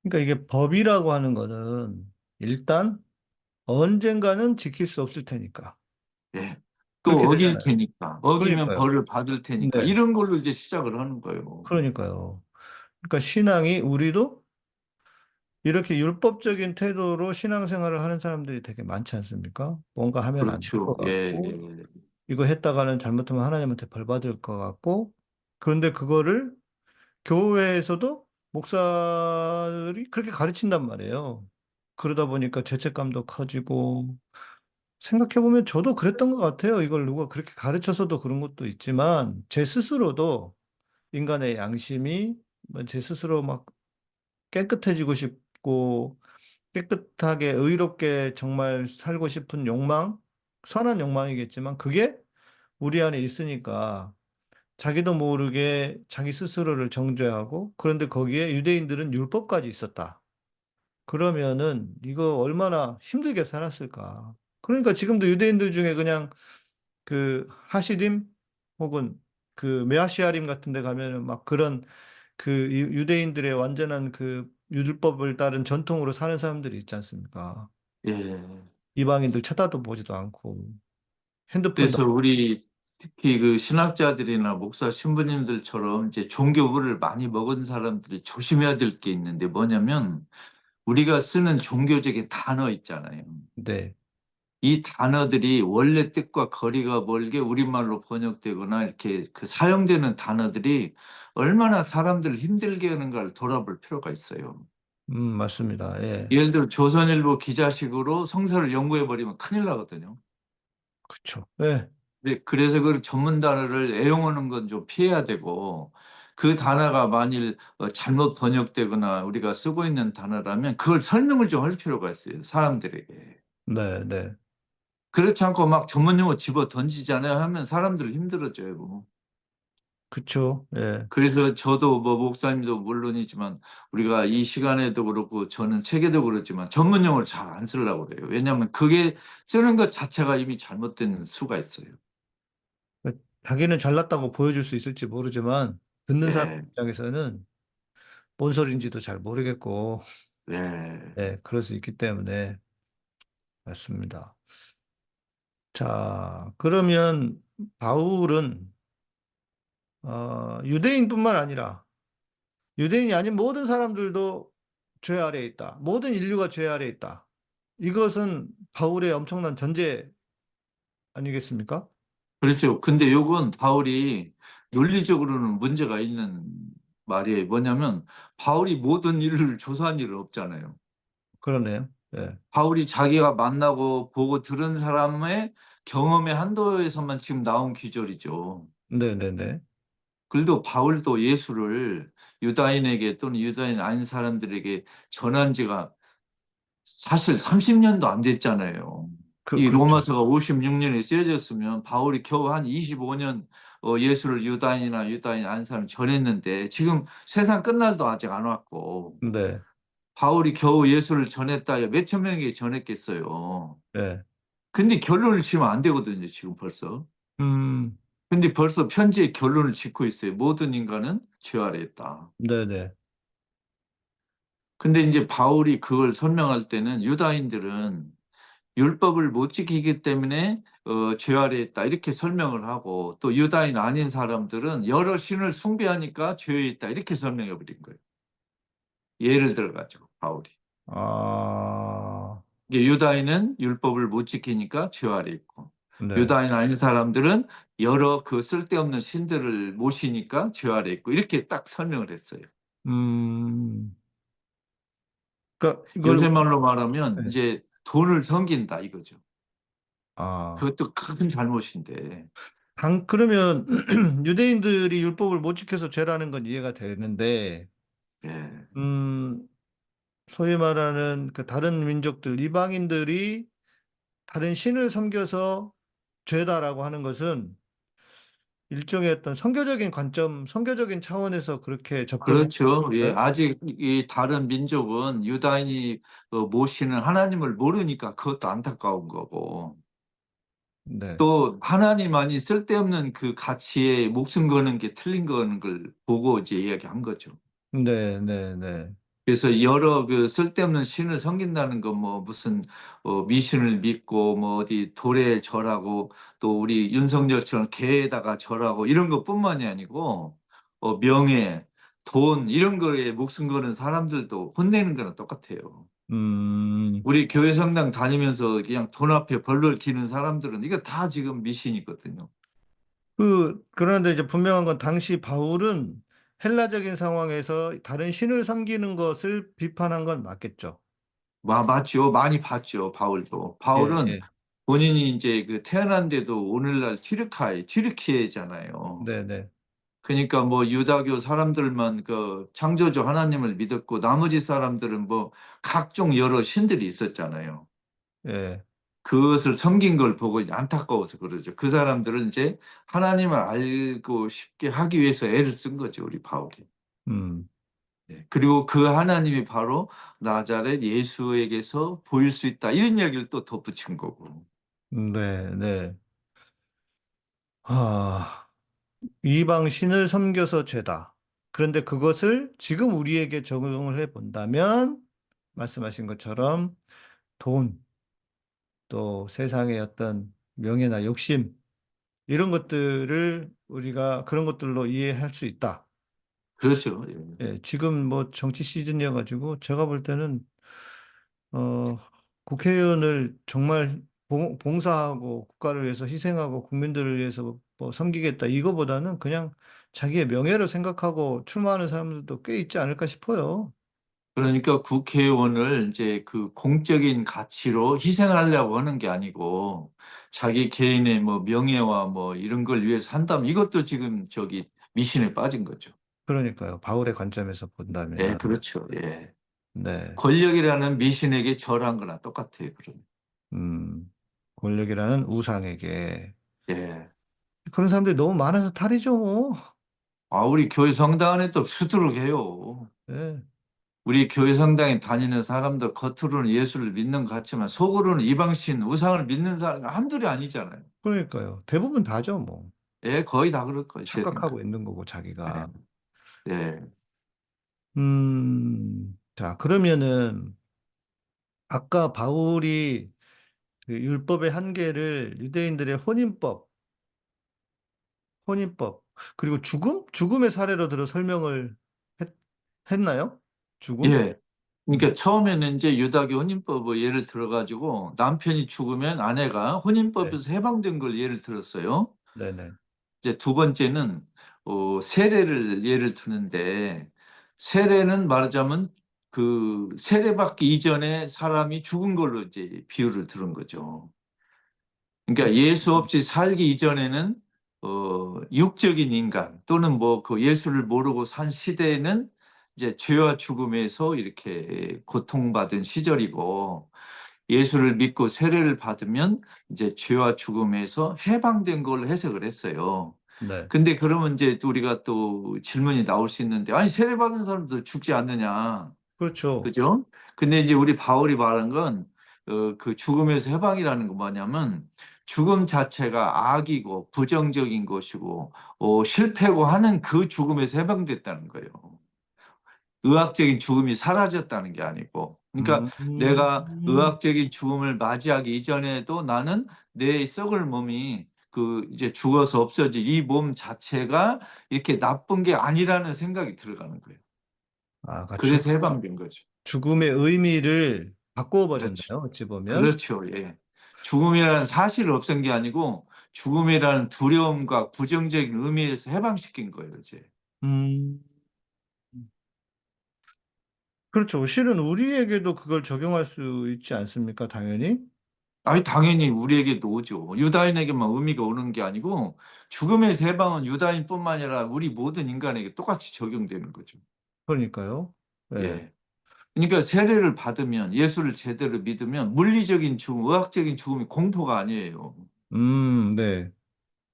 그러니까 이게 법이라고 하는 거는 일단 언젠가는 지킬 수 없을 테니까. 예. 또 그렇게 어길 되잖아요. 테니까, 어기면 그러니까요. 벌을 받을 테니까, 네. 이런 걸로 이제 시작을 하는 거예요. 그러니까요. 그러니까 신앙이 우리도 이렇게 율법적인 태도로 신앙생활을 하는 사람들이 되게 많지 않습니까? 뭔가 하면 안 될 것 그렇죠. 예, 같고, 예. 이거 했다가는 잘못하면 하나님한테 벌 받을 것 같고, 그런데 그거를 교회에서도 목사들이 그렇게 가르친단 말이에요. 그러다 보니까 죄책감도 커지고, 생각해보면 저도 그랬던 것 같아요. 이걸 누가 그렇게 가르쳐서도 그런 것도 있지만, 제 스스로도 인간의 양심이 뭐제 스스로 막 깨끗해지고 싶고, 깨끗하게 의롭게 정말 살고 싶은 욕망, 선한 욕망이겠지만 그게 우리 안에 있으니까 자기도 모르게 자기 스스로를 정죄하고 그런데 거기에 유대인들은 율법까지 있었다. 그러면은 이거 얼마나 힘들게 살았을까. 그러니까 지금도 유대인들 중에 그냥 그 하시딤 혹은 그 메아시아림 같은 데 가면은 막 그런 그 유대인들의 완전한 그 율법을 따른 전통으로 사는 사람들이 있지 않습니까? 예. 이방인들 쳐다도 보지도 않고 핸드폰도 그래서 우리 특히 그 신학자들이나 목사 신부님들처럼 이제 종교물을 많이 먹은 사람들이 조심해야 될 게 있는데 뭐냐면 우리가 쓰는 종교적인 단어 있잖아요. 네, 이 단어들이 원래 뜻과 거리가 멀게 우리말로 번역되거나 이렇게 그 사용되는 단어들이 얼마나 사람들을 힘들게 하는가를 돌아볼 필요가 있어요. 맞습니다. 예, 예를 들어 조선일보 기자식으로 성서를 연구해 버리면 큰일 나거든요. 그쵸. 예, 네, 그래서 그 전문 단어를 애용하는 건 좀 피해야 되고 그 단어가 만일 잘못 번역되거나 우리가 쓰고 있는 단어라면 그걸 설명을 좀 할 필요가 있어요. 사람들에게. 네, 네, 그렇지 않고 막 전문 용어 집어 던지잖아요 하면 사람들 힘들어져요. 그쵸. 예, 그래서 저도 뭐 목사님도 물론이지만 우리가 이 시간에도 그렇고 저는 책에도 그렇지만 전문 용어를 잘 안 쓰려고 그래요. 왜냐하면 그게 쓰는 것 자체가 이미 잘못된 수가 있어요. 자기는 잘났다고 보여줄 수 있을지 모르지만 듣는 사람 예, 입장에서는 뭔 소리인지도 잘 모르겠고, 예. 예, 그럴 수 있기 때문에 맞습니다. 자, 그러면 바울은 유대인뿐만 아니라 유대인이 아닌 모든 사람들도 죄 아래에 있다. 모든 인류가 죄 아래에 있다. 이것은 바울의 엄청난 전제 아니겠습니까? 그렇죠. 근데 요건 바울이 논리적으로는 문제가 있는 말이에요. 뭐냐면 바울이 모든 일을 조사한 일은 없잖아요. 그러네요. 예. 바울이 자기가 만나고 보고 들은 사람의 경험의 한도에서만 지금 나온 기절이죠. 네네네. 그래도 바울도 예수를 유다인에게 또는 유다인 아닌 사람들에게 전한 지가 사실 30년도 안 됐잖아요. 이 그렇죠. 로마서가 56년에 쓰여졌으면 바울이 겨우 한 25년 예수를 유다인이나 유다인 아닌 사람 전했는데 지금 세상 끝날도 아직 안 왔고 네. 바울이 겨우 예수를 전했다 몇천 명에게 전했겠어요. 네. 근데 결론을 지으면 안 되거든요, 지금 벌써. 음, 근데 벌써 편지의 결론을 짓고 있어요. 모든 인간은 죄 아래 있다. 네네. 근데 이제 바울이 그걸 설명할 때는 유다인들은 율법을 못 지키기 때문에 죄 아래에 있다 이렇게 설명을 하고 또 유다인 아닌 사람들은 여러 신을 숭배하니까 죄에 있다 이렇게 설명해 버린 거예요. 예를 들어 가지고 바울이 아, 이게 유다인은 율법을 못 지키니까 죄 아래에 있고 네. 유다인 아닌 사람들은 여러 그 쓸데없는 신들을 모시니까 죄 아래에 있고 이렇게 딱 설명을 했어요. 음, 그러니까 이걸, 요새 말로 말하면 네. 이제 돈을 섬긴다 이거죠. 아, 그것도 큰 잘못인데. 그러면 유대인들이 율법을 못 지켜서 죄라는 건 이해가 되는데, 예. 음, 소위 말하는 그 다른 민족들, 이방인들이 다른 신을 섬겨서 죄다라고 하는 것은 일종의 어떤 선교적인 관점, 선교적인 차원에서 그렇게 접근해야 그렇죠. 예, 될까요? 아직 이 다른 민족은 유다인이 모시는 하나님을 모르니까 그것도 안타까운 거고 네, 또 하나님만이 쓸데없는 그 가치에 목숨 거는 게 틀린 거는 걸 보고 이제 이야기한 거죠. 네, 네, 네. 그래서 여러 그 쓸데없는 신을 섬긴다는 건 뭐 무슨 미신을 믿고 뭐 어디 돌에 절하고 또 우리 윤석열처럼 개에다가 절하고 이런 것뿐만이 아니고 명예, 돈 이런 거에 목숨 거는 사람들도 혼내는 거랑 똑같아요. 음, 우리 교회 성당 다니면서 그냥 돈 앞에 벌벌 기는 사람들은 이거 다 지금 미신이거든요. 그런데 이제 분명한 건 당시 바울은 헬라적인 상황에서 다른 신을 섬기는 것을 비판한 건 맞겠죠. 맞죠. 많이 봤죠. 바울도. 예, 바울은 예. 본인이 이제 그 태어난데도 오늘날 튀르키예잖아요. 네네. 그러니까 뭐 유다교 사람들만 그 창조주 하나님을 믿었고 나머지 사람들은 뭐 각종 여러 신들이 있었잖아요. 예. 그것을 섬긴 걸 보고 이제 안타까워서 그러죠. 그 사람들은 이제 하나님을 알고 쉽게 하기 위해서 애를 쓴 거죠, 우리 바울이. 음, 네. 그리고 그 하나님이 바로 나자렛 예수에게서 보일 수 있다. 이런 이야기를 또 덧붙인 거고. 네, 네. 아, 이방 신을 섬겨서 죄다. 그런데 그것을 지금 우리에게 적용을 해 본다면, 말씀하신 것처럼 돈, 또 세상의 어떤 명예나 욕심, 이런 것들을 우리가 그런 것들로 이해할 수 있다. 그렇죠. 예. 예, 지금 뭐 정치 시즌이어가지고 제가 볼 때는 어, 국회의원을 정말 봉사하고 국가를 위해서 희생하고 국민들을 위해서 뭐 섬기겠다 이거보다는 그냥 자기의 명예를 생각하고 출마하는 사람들도 꽤 있지 않을까 싶어요. 그러니까 국회의원을 이제 그 공적인 가치로 희생하려고 하는 게 아니고 자기 개인의 뭐 명예와 뭐 이런 걸 위해서 한다면 이것도 지금 저기 미신에 빠진 거죠. 그러니까요. 바울의 관점에서 예, 본다면, 그렇죠. 예. 네, 권력이라는 미신에게 절한 거나 똑같아요. 그럼. 권력이라는 우상에게 예. 그런 사람들이 너무 많아서 탈이죠, 뭐. 우리 교회 성당 안에 또 수두룩해요. 예, 우리 교회 성당에 다니는 사람들 겉으로는 예수를 믿는 것 같지만 속으로는 이방신 우상을 믿는 사람이 한둘이 아니잖아요. 그러니까요. 대부분 다죠, 뭐. 예, 거의 다 그럴 거예요, 제 생각. 착각하고 있는 거고, 자기가. 예, 예, 자, 그러면은, 아까 바울이 그 율법의 한계를 유대인들의 혼인법, 그리고 죽음의 사례로 들어 설명을 했, 했나요? 죽음? 예. 음, 그러니까 처음에는 이제 유다교 혼인법을 예를 들어가지고 남편이 죽으면 아내가 네, 혼인법에서 해방된 걸 예를 들었어요. 네네. 이제 두 번째는 세례를 예를 드는데 세례는 말하자면 그 세례받기 이전에 사람이 죽은 걸로 이제 비유를 들은 거죠. 그러니까 예수 없이 살기 이전에는 육적인 인간 또는 뭐 그 예수를 모르고 산 시대에는 이제 죄와 죽음에서 이렇게 고통받은 시절이고 예수를 믿고 세례를 받으면 이제 죄와 죽음에서 해방된 걸로 해석을 했어요. 네, 근데 그러면 이제 또 우리가 또 질문이 나올 수 있는데 아니 세례 받은 사람도 죽지 않느냐? 그렇죠. 그죠? 근데 이제 우리 바울이 말한 건, 그 죽음에서 해방이라는 건 뭐냐면, 죽음 자체가 악이고 부정적인 것이고, 실패고 하는 그 죽음에서 해방됐다는 거예요. 의학적인 죽음이 사라졌다는 게 아니고. 그러니까 내가 음, 의학적인 죽음을 맞이하기 이전에도 나는 내 썩을 몸이 그 이제 죽어서 없어질 이 몸 자체가 이렇게 나쁜 게 아니라는 생각이 들어가는 거예요. 그러니까 그래서 해방된 거죠. 죽음의 의미를 바꾸어 그렇죠. 버렸네요. 어찌 보면. 그렇죠. 예. 죽음이라는 사실을 없앤 게 아니고 죽음이라는 두려움과 부정적인 의미에서 해방시킨 거예요, 이제. 음, 그렇죠. 실은 우리에게도 그걸 적용할 수 있지 않습니까? 당연히. 아니, 당연히 우리에게도 오죠. 유다인에게만 의미가 오는 게 아니고 죽음의 해방은 유다인뿐만 아니라 우리 모든 인간에게 똑같이 적용되는 거죠. 그러니까요. 네. 예. 그러니까 세례를 받으면 예수를 제대로 믿으면 물리적인 죽음, 의학적인 죽음이 공포가 아니에요. 네.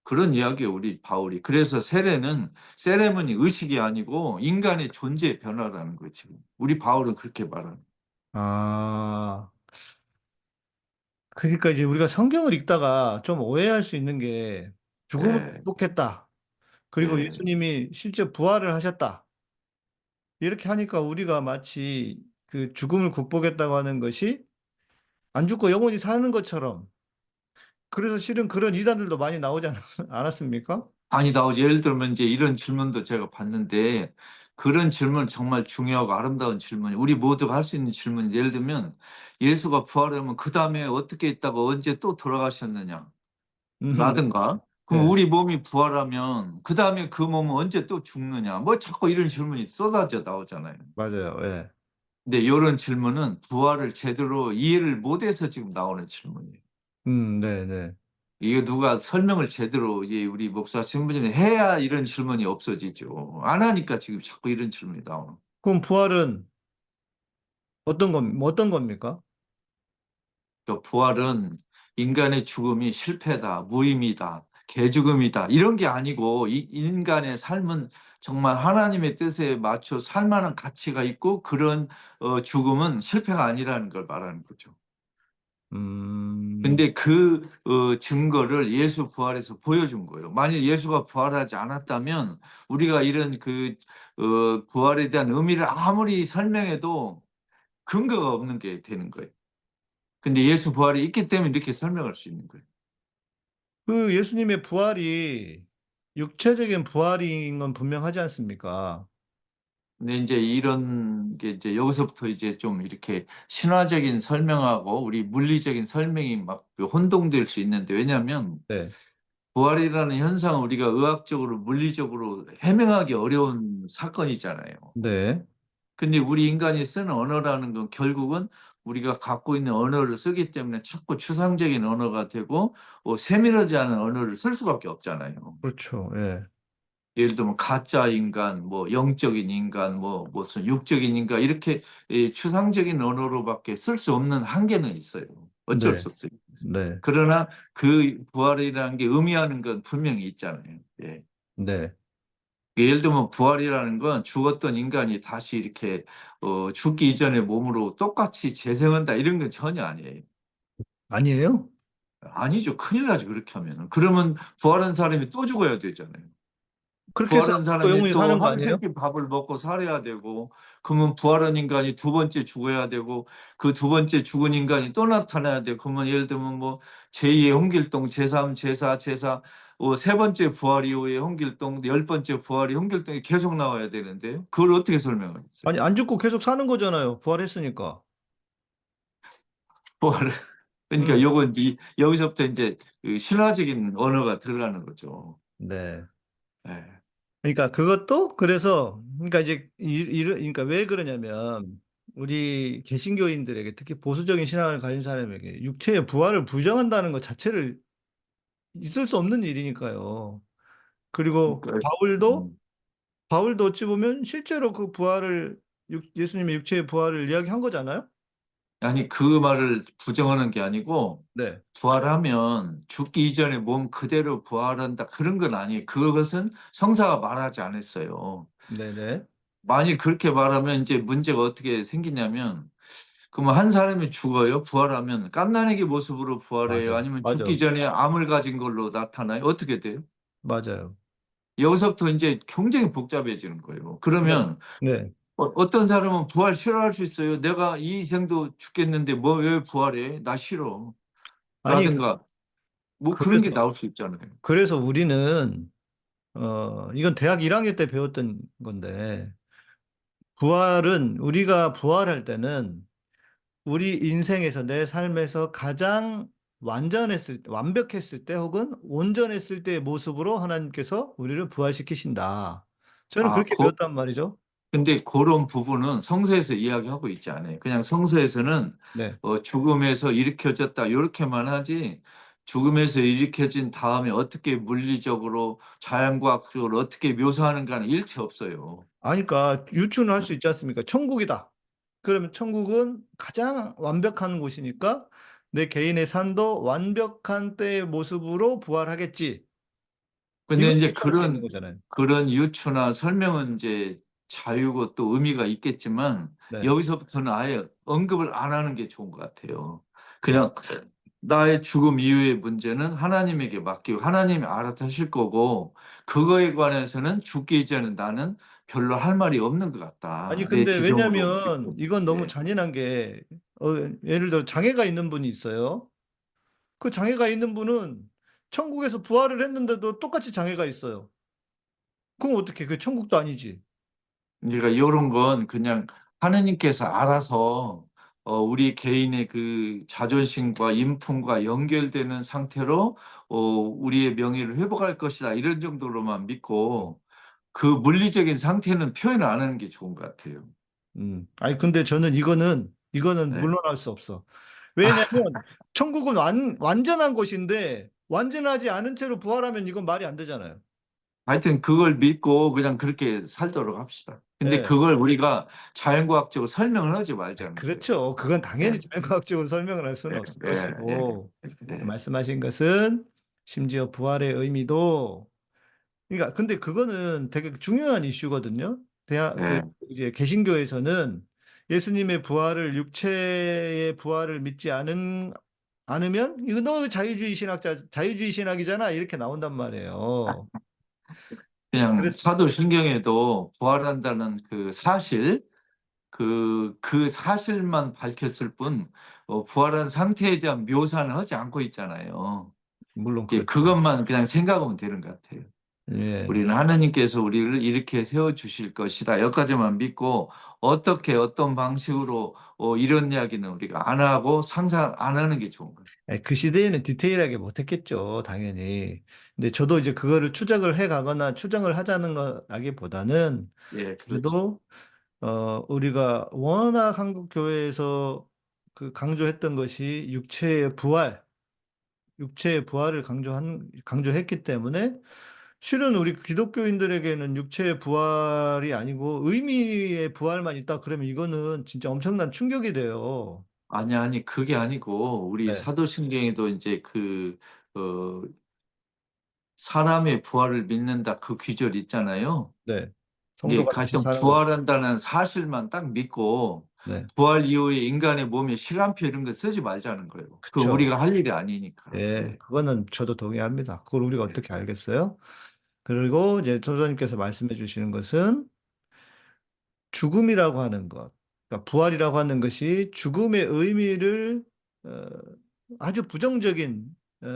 그런 이야기예요, 우리 바울이. 그래서 세례는 세레머니 의식이 아니고 인간의 존재의 변화라는 거지. 우리 바울은 그렇게 말하는. 아, 그러니까 이제 우리가 성경을 읽다가 좀 오해할 수 있는 게 죽음을 예, 극복했다. 그리고 예, 예수님이 실제 부활을 하셨다. 이렇게 하니까 우리가 마치 그 죽음을 극복했다고 하는 것이 안 죽고 영원히 사는 것처럼, 그래서 실은 그런 이단들도 많이 나오지 않았습니까? 아니, 나오지. 예를 들면 이제 이런 질문도 제가 봤는데, 그런 질문 정말 중요하고 아름다운 질문이, 우리 모두가 할 수 있는 질문이, 예를 들면 예수가 부활하면 그 다음에 어떻게 있다가 언제 또 돌아가셨느냐 네. 라든가, 그럼 네, 우리 몸이 부활하면 그 다음에 그 몸은 언제 또 죽느냐, 뭐 자꾸 이런 질문이 쏟아져 나오잖아요. 맞아요. 예. 근데 이런 질문은 부활을 제대로 이해를 못해서 지금 나오는 질문이에요. 네, 네. 이거 누가 설명을 제대로, 예, 우리 목사 신부님이 해야 이런 질문이 없어지죠. 안 하니까 지금 자꾸 이런 질문이 나오는. 그럼 부활은 어떤 겁니까? 그러니까 부활은 인간의 죽음이 실패다, 무의미다, 개죽음이다, 이런 게 아니고, 이 인간의 삶은 정말 하나님의 뜻에 맞춰 살 만한 가치가 있고, 그런 죽음은 실패가 아니라는 걸 말하는 거죠. 음, 근데 그 증거를 예수 부활에서 보여준 거예요. 만약 예수가 부활하지 않았다면 우리가 이런 그 부활에 대한 의미를 아무리 설명해도 근거가 없는 게 되는 거예요. 근데 예수 부활이 있기 때문에 이렇게 설명할 수 있는 거예요. 그 예수님의 부활이 육체적인 부활인 건 분명하지 않습니까? 근데 이제 이런 게 이제 여기서부터 이제 좀 이렇게 신화적인 설명하고 우리 물리적인 설명이 막 혼동될 수 있는데, 왜냐하면 네, 부활이라는 현상은 우리가 의학적으로 물리적으로 해명하기 어려운 사건이잖아요. 네, 근데 우리 인간이 쓰는 언어라는 건 결국은 우리가 갖고 있는 언어를 쓰기 때문에 자꾸 추상적인 언어가 되고, 세밀하지 않은 언어를 쓸 수밖에 없잖아요. 그렇죠. 예, 예를 들면 가짜 인간, 뭐 영적인 인간, 뭐 무슨 육적인 인간, 이렇게 이 추상적인 언어로밖에 쓸 수 없는 한계는 있어요. 어쩔 네, 수 없어요. 네, 그러나 그 부활이라는 게 의미하는 건 분명히 있잖아요. 예. 네. 예를 들면 부활이라는 건 죽었던 인간이 다시 이렇게 죽기 이전의 몸으로 똑같이 재생한다, 이런 건 전혀 아니에요. 아니에요? 아니죠. 큰일 나죠. 그렇게 하면은. 그러면 부활한 사람이 또 죽어야 되잖아요. 그렇게 해서 부활한 또 사람이 영원히 또 사는 거 한 아니에요? 새끼 밥을 먹고 살아야 되고, 그러면 부활한 인간이 두 번째 죽어야 되고, 그 두 번째 죽은 인간이 또 나타나야 되고, 그러면 예를 들면 뭐 제2의 홍길동, 제3, 제4, 제4, 세 번째 부활 이후에 홍길동, 열 번째 부활이 홍길동이 계속 나와야 되는데요. 그걸 어떻게 설명하겠어요? 아니, 안 죽고 계속 사는 거잖아요. 부활했으니까. 부활을. 그러니까 음, 요거 이제 여기서부터 이제 그 신화적인 언어가 들어가는 거죠. 네. 예. 그러니까 그것도 그래서 그러니까 이제 그러니까 왜 그러냐면 우리 개신교인들에게 특히 보수적인 신앙을 가진 사람에게 육체의 부활을 부정한다는 것 자체를 있을 수 없는 일이니까요. 그리고 그러니까 바울도 어찌 보면 실제로 그 부활을 예수님의 육체의 부활을 이야기한 거잖아요. 아니, 그 말을 부정하는 게 아니고, 네, 부활하면 죽기 이전에 몸 그대로 부활한다, 그런 건 아니에요. 그것은 성사가 말하지 않았어요. 네, 네, 만일 그렇게 말하면 이제 문제가 어떻게 생기냐면, 그러면 한 사람이 죽어요. 부활하면 갓난아기 모습으로 부활해요? 맞아, 아니면 죽기 맞아, 전에 암을 가진 걸로 나타나요? 어떻게 돼요? 맞아요. 여기서부터 이제 굉장히 복잡해지는 거예요. 네, 그러면 네. 어떤 사람은 부활 싫어할 수 있어요. 내가 이 생도 죽겠는데 뭐 왜 부활해? 나 싫어. 아니 라든가 뭐 그런 게 그래서 나올 수 있잖아요. 우리는 이건 대학 1학년 때 배웠던 건데 부활은 우리가 부활할 때는 우리 인생에서 내 삶에서 가장 완벽했을 때 혹은 온전했을 때의 모습으로 하나님께서 우리를 부활시키신다. 저는 아, 그렇게 배웠단 말이죠. 근데 그런 부분은 성서에서 이야기하고 있지 않아요. 그냥 성서에서는 네. 죽음에서 일으켜졌다, 이렇게만 하지, 죽음에서 일으켜진 다음에 어떻게 물리적으로 자연과학적으로 어떻게 묘사하는가는 일체 없어요. 아니까 유추는 할 수 있지 않습니까? 천국이다. 그러면 천국은 가장 완벽한 곳이니까 내 개인의 삶도 완벽한 때의 모습으로 부활하겠지. 근데 이걸 이제 유추할 수 있는 그런 거잖아요. 유추나 설명은 이제 자유고 또 의미가 있겠지만, 네. 여기서부터는 아예 언급을 안 하는 게 좋은 것 같아요. 그냥 나의 죽음 이후의 문제는 하나님에게 맡기고 하나님이 알아서 하실 거고, 그거에 관해서는 죽기 이전에 나는 별로 할 말이 없는 것 같다. 아니, 내 근데 지성으로 왜냐면 느끼고. 이건 너무 예. 잔인한 게, 어, 예를 들어 장애가 있는 분이 있어요. 그 장애가 있는 분은 천국에서 부활을 했는데도 똑같이 장애가 있어요. 그럼 어떻게? 그 천국도 아니지. 그러니까 이런 건 그냥 하느님께서 알아서 우리 개인의 그 자존심과 인품과 연결되는 상태로 우리의 명예를 회복할 것이다. 이런 정도로만 믿고 그 물리적인 상태는 표현 안 하는 게 좋은 것 같아요. 아니, 근데 저는 이거는 네. 물러날 수 없어. 왜냐면 천국은 완전한 곳인데 완전하지 않은 채로 부활하면 이건 말이 안 되잖아요. 하여튼 그걸 믿고 그냥 그렇게 살도록 합시다. 근데 예. 그걸 우리가 자연과학적으로 설명을 하지 말자는 거예요. 그렇죠. 그건 당연히 예, 자연과학적으로 설명을 할 수는 없을 예, 예, 것이고, 예, 말씀하신 것은 심지어 부활의 의미도, 그러니까 근데 그거는 되게 중요한 이슈거든요. 예. 이제 개신교에서는 예수님의 부활을, 육체의 부활을 믿지 않으면 이거 너 자유주의 신학이잖아, 이렇게 나온단 말이에요. 그냥 그래서 사도신경에도 부활한다는 그 사실, 그 사실만 밝혔을 뿐, 부활한 상태에 대한 묘사는 하지 않고 있잖아요. 물론 예, 그렇죠. 그것만 그냥 생각하면 되는 것 같아요. 예. 우리는 하느님께서 우리를 이렇게 세워주실 것이다. 여기까지만 믿고 어떻게 어떤 방식으로 이런 이야기는 우리가 안 하고 상상 안 하는 게 좋은 거예요. 그 시대에는 디테일하게 못했겠죠, 당연히. 근데 저도 이제 그거를 추적을 해 가거나 추정을 하자는 거라기보다는 예, 그렇죠. 그래도 우리가 워낙 한국 교회에서 그 강조했던 것이 육체의 부활을 강조했기 때문에 실은 우리 기독교인들에게는 육체의 부활이 아니고 의미의 부활만 있다 그러면 이거는 진짜 엄청난 충격이 돼요. 아니, 아니, 그게 아니고, 우리 네, 사도신경에도 이제 어, 사람의 부활을 믿는다 그 귀절 있잖아요. 네. 이게 성도가 다시 하여튼 사는 것. 부활한다는 사실만 딱 믿고, 네. 부활 이후에 인간의 몸에 시간표 이런 거 쓰지 말자는 거예요. 그건 그쵸. 우리가 할 일이 아니니까. 예, 예, 그거는 저도 동의합니다. 그걸 우리가 예. 어떻게 알겠어요? 그리고 이제 조사님께서 말씀해 주시는 것은 죽음이라고 하는 것, 그러니까 부활이라고 하는 것이 죽음의 의미를 어, 아주 부정적인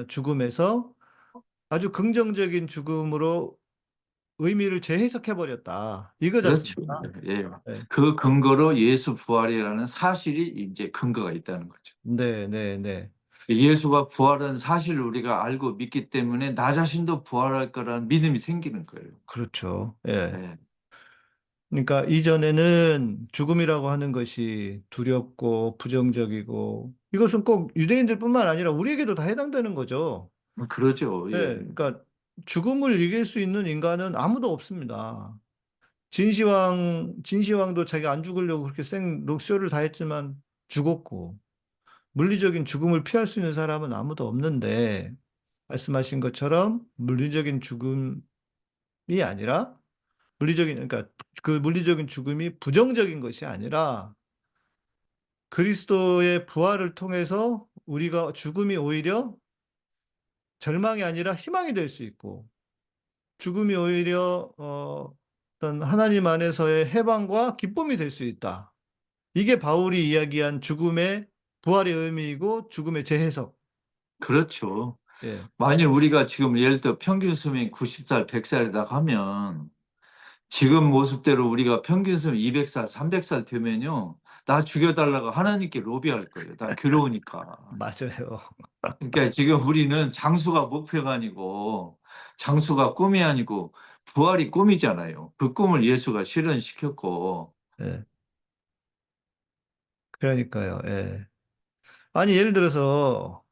죽음에서 아주 긍정적인 죽음으로 의미를 재해석해 버렸다. 이거지 그렇죠. 않습니까? 예. 네, 그 근거로 예수 부활이라는 사실이 이제 근거가 있다는 거죠. 네, 네, 네. 예수가 부활한 사실을 우리가 알고 믿기 때문에 나 자신도 부활할 거라는 믿음이 생기는 거예요. 그렇죠. 예. 예. 그러니까 이전에는 죽음이라고 하는 것이 두렵고 부정적이고 이것은 꼭 유대인들뿐만 아니라 우리에게도 다 해당되는 거죠. 그러죠. 네, 예. 그러니까 죽음을 이길 수 있는 인간은 아무도 없습니다. 진시황도 자기 안 죽으려고 그렇게 녹쇼를 다 했지만 죽었고 물리적인 죽음을 피할 수 있는 사람은 아무도 없는데 말씀하신 것처럼 물리적인 죽음이 아니라 그러니까 그 물리적인 죽음이 부정적인 것이 아니라 그리스도의 부활을 통해서 우리가 죽음이 오히려 절망이 아니라 희망이 될 수 있고 죽음이 오히려 어떤 하나님 안에서의 해방과 기쁨이 될 수 있다. 이게 바울이 이야기한 죽음의 부활의 의미이고 죽음의 재해석. 그렇죠. 예, 만일 우리가 지금 예를 들어 평균 수명 90살, 100살이다 하면 지금 모습대로 우리가 평균 수명 200살, 300살 되면요. 나 죽여달라고 하나님께 로비할 거예요. 나 괴로우니까. 맞아요. 그러니까 지금 우리는 장수가 목표가 아니고 장수가 꿈이 아니고 부활이 꿈이잖아요. 그 꿈을 예수가 실현시켰고 예, 그러니까요. 예. 아니 예를 들어서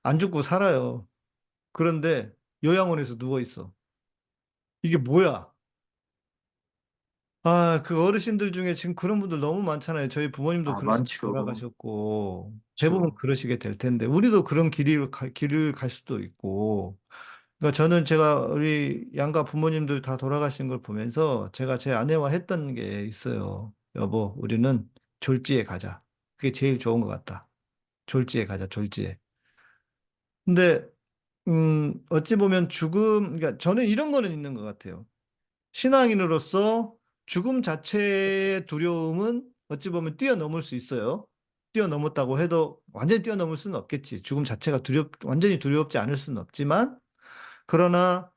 안 죽고 살아요. 그런데 요양원에서 누워 있어. 이게 뭐야? 그 어르신들 중에 지금 그런 분들 너무 많잖아요. 저희 부모님도 많죠. 돌아가셨고, 대부분 그렇죠. 그러시게 될 텐데, 우리도 그런 길을 갈 수도 있고, 그러니까 저는 제가 우리 양가 부모님들 다 돌아가신 걸 보면서 제가 제 아내와 했던 게 있어요. 여보, 우리는 졸지에 가자. 그게 제일 좋은 것 같다. 졸지에 가자, 졸지에. 근데, 어찌 보면 그러니까 저는 이런 거는 있는 것 같아요. 신앙인으로서 죽음 자체의 두려움은 어찌 보면 뛰어넘을 수 있어요. 뛰어넘었다고 해도 완전히 뛰어넘을 수는 없겠지. 죽음 자체가 완전히 두렵지 않을 수는 없지만, 그러나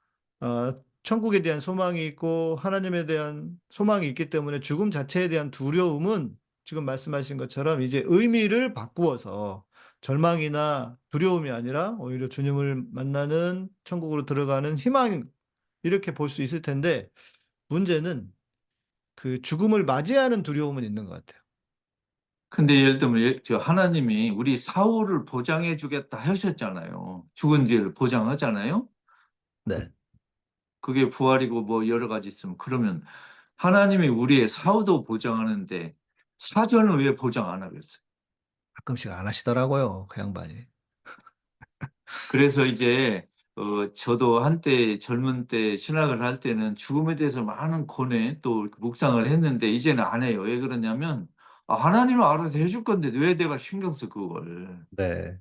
천국에 대한 소망이 있고 하나님에 대한 소망이 있기 때문에 죽음 자체에 대한 두려움은 지금 말씀하신 것처럼 이제 의미를 바꾸어서 절망이나 두려움이 아니라 오히려 주님을 만나는 천국으로 들어가는 희망, 이렇게 볼 수 있을 텐데, 문제는 그 죽음을 맞이하는 두려움은 있는 것 같아요. 근데 예를 들면 저 하나님이 우리 사후를 보장해 주겠다 하셨잖아요. 죽은 뒤를 보장하잖아요. 네. 그게 부활이고 뭐 여러 가지 있으면 그러면 하나님이 우리의 사후도 보장하는데 사전은 왜 보장 안 하겠어요? 가끔씩 안 하시더라고요, 그 양반이. 그래서 이제 저도 한때 젊은 때 신학을 할 때는 죽음에 대해서 많은 고뇌 또 묵상을 했는데 이제는 안 해요. 왜 그러냐면 하나님은 알아서 해줄 건데 왜 내가 신경 써 그걸. 네.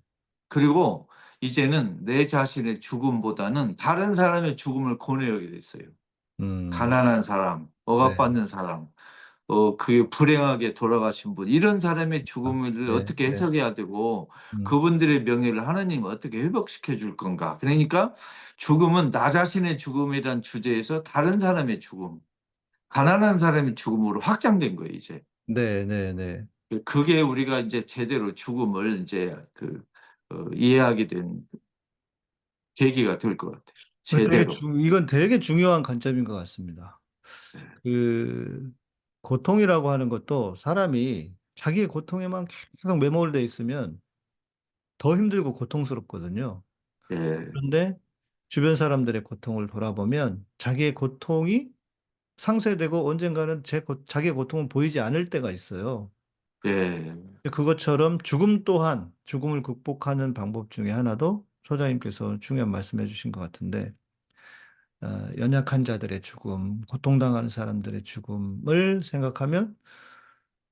그리고 이제는 내 자신의 죽음보다는 다른 사람의 죽음을 고뇌하게 됐어요. 음, 가난한 사람, 네. 억압받는 사람, 그 불행하게 돌아가신 분, 이런 사람의 아, 죽음을 네, 어떻게 네. 해석해야 되고, 음, 그분들의 명예를 하나님은 어떻게 회복시켜 줄 건가. 그러니까 죽음은 나 자신의 죽음이란 주제에서 다른 사람의 죽음, 가난한 사람의 죽음으로 확장된 거예요, 이제. 네, 네, 네. 그게 우리가 이제 제대로 죽음을 이제 이해하게 된 계기가 될 것 같아요. 제대로. 이건 되게 중요한 관점인 것 같습니다. 네. 그, 고통이라고 하는 것도 사람이 자기의 고통에만 계속 매몰돼 있으면 더 힘들고 고통스럽거든요. 예, 그런데 주변 사람들의 고통을 돌아보면 자기의 고통이 상쇄되고 언젠가는 자기의 고통은 보이지 않을 때가 있어요. 예, 그것처럼 죽음 또한 죽음을 극복하는 방법 중에 하나도 소장님께서 중요한 말씀해 주신 것 같은데, 연약한 자들의 죽음, 고통당하는 사람들의 죽음을 생각하면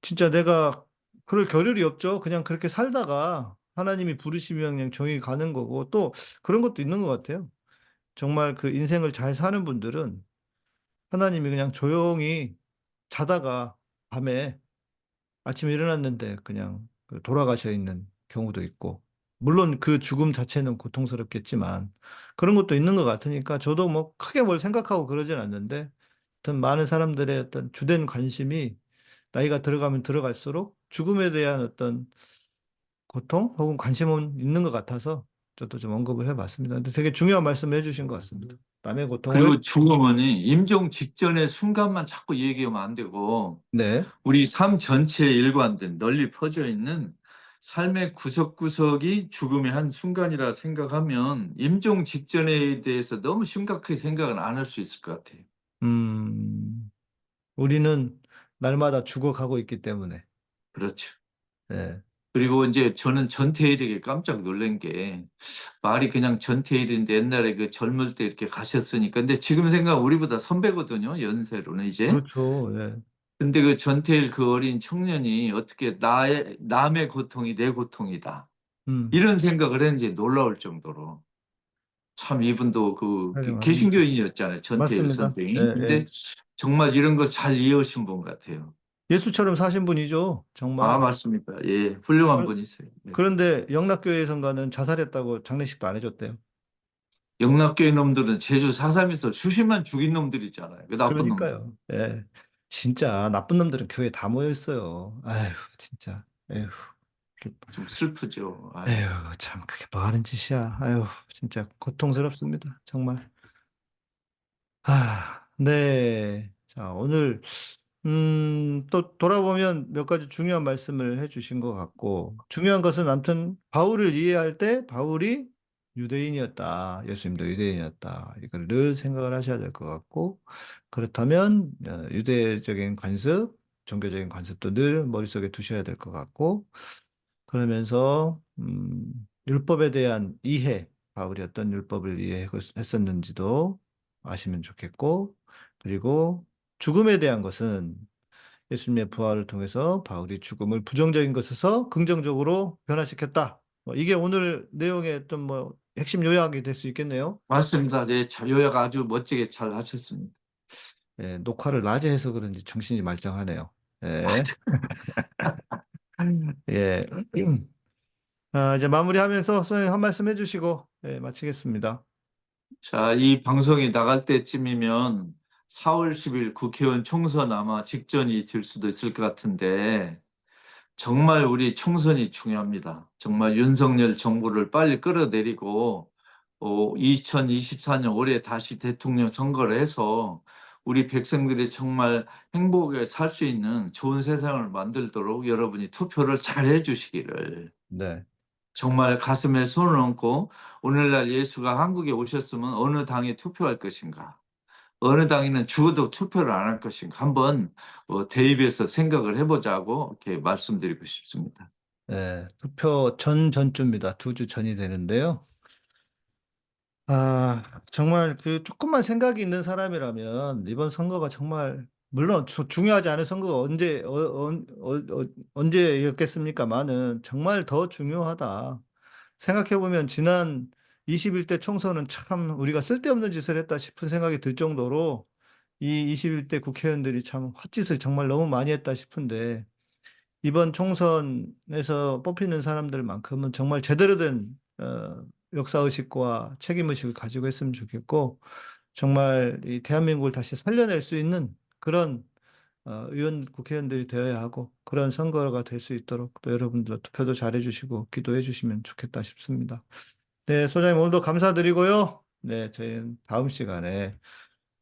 진짜 내가 그럴 겨를이 없죠. 그냥 그렇게 살다가 하나님이 부르시면 그냥 정이 가는 거고, 또 그런 것도 있는 것 같아요. 정말 그 인생을 잘 사는 분들은 하나님이 그냥 조용히 자다가 밤에 아침에 일어났는데 그냥 그 돌아가셔 있는 경우도 있고, 물론 그 죽음 자체는 고통스럽겠지만 그런 것도 있는 것 같으니까 저도 뭐 크게 뭘 생각하고 그러진 않는데, 하여튼 많은 사람들의 어떤 주된 관심이 나이가 들어가면 들어갈수록 죽음에 대한 어떤 고통 혹은 관심은 있는 것 같아서 저도 좀 언급을 해봤습니다. 근데 되게 중요한 말씀을 해주신 것 같습니다. 남의 고통을. 그리고 죽음은 임종 직전의 순간만 자꾸 얘기하면 안 되고, 네. 우리 삶 전체에 일관된 널리 퍼져 있는 삶의 구석구석이 죽음의 한 순간이라 생각하면 임종 직전에 대해서 너무 심각하게 생각은 안 할 수 있을 것 같아요. 음, 우리는 날마다 죽어가고 있기 때문에. 그렇죠. 네. 그리고 이제 저는 전태일에게 되게 깜짝 놀란 게 말이 그냥 전태일인데 옛날에 그 젊을 때 이렇게 가셨으니까. 근데 지금 생각 우리보다 선배거든요. 연세로는 이제. 그렇죠. 예. 근데 그 전태일 그 어린 청년이 어떻게 남의 고통이 내 고통이다. 음, 이런 생각을 했는지 놀라울 정도로. 참 이분도 훌륭합니다. 개신교인이었잖아요. 전태일 맞습니다. 예, 선생이. 예. 근데 정말 이런 걸 잘 이해하신 분 같아요. 예수처럼 사신 분이죠. 아, 정말. 맞습니다. 예, 훌륭한 그- 분이세요. 네. 그런데 영락교회에선가는 자살했다고 장례식도 안 해줬대요. 영락교회 놈들은 제주 4.3에서 수십만 죽인 놈들이잖아요. 그 나쁜 놈들. 그러니까요. 예. 진짜 나쁜 놈들은 교회에 다 모여 있어요. 아휴, 진짜. 에휴, 좀 슬프죠. 아유. 에휴, 참, 그게 뭐 하는 짓이야. 아휴, 진짜 고통스럽습니다. 정말. 네. 자, 오늘, 또 돌아보면 몇 가지 중요한 말씀을 해주신 것 같고, 중요한 것은 아무튼 바울을 이해할 때 바울이 유대인이었다. 예수님도 유대인이었다. 이걸 늘 생각을 하셔야 될 것 같고, 그렇다면 유대적인 관습, 종교적인 관습도 늘 머릿속에 두셔야 될 것 같고, 그러면서 율법에 대한 이해, 바울이 어떤 율법을 이해했었는지도 아시면 좋겠고, 그리고 죽음에 대한 것은 예수님의 부활을 통해서 바울이 죽음을 부정적인 것에서 긍정적으로 변화시켰다. 이게 오늘 내용의 어떤 핵심 요약이 될 수 있겠네요. 맞습니다. 네, 요약 아주 멋지게 잘 하셨습니다. 예, 녹화를 낮에 해서 그런지 정신이 말짱하네요. 예. 예. 이제 마무리하면서 소장님 한 말씀 해주시고 예, 마치겠습니다. 자, 이 방송이 나갈 때쯤이면 4월 10일 국회의원 총선 아마 직전이 될 수도 있을 것 같은데 정말 우리 총선이 중요합니다. 정말 윤석열 정부를 빨리 끌어내리고 2024년 올해 다시 대통령 선거를 해서 우리 백성들이 정말 행복하게 살 수 있는 좋은 세상을 만들도록 여러분이 투표를 잘 해주시기를 네. 정말 가슴에 손을 얹고 오늘날 예수가 한국에 오셨으면 어느 당에 투표할 것인가? 어느 당에는 죽어도 투표를 안 할 것인가? 한번 대입해서 생각을 해보자고 이렇게 말씀드리고 싶습니다. 예, 투표 전주입니다. 2주 전이 되는데요. 정말 그 조금만 생각이 있는 사람이라면 이번 선거가 정말 물론 중요하지 않은 선거가 언제였겠습니까만은 정말 더 중요하다. 생각해보면 지난 21대 총선은 참 우리가 쓸데없는 짓을 했다 싶은 생각이 들 정도로 이 21대 국회의원들이 참 헛짓을 정말 너무 많이 했다 싶은데 이번 총선에서 뽑히는 사람들만큼은 정말 제대로 된 역사의식과 책임의식을 가지고 했으면 좋겠고 정말 이 대한민국을 다시 살려낼 수 있는 그런 국회의원들이 되어야 하고 그런 선거가 될 수 있도록 또 여러분들 투표도 잘해 주시고 기도해 주시면 좋겠다 싶습니다. 네, 소장님 오늘도 감사드리고요. 네, 저희는 다음 시간에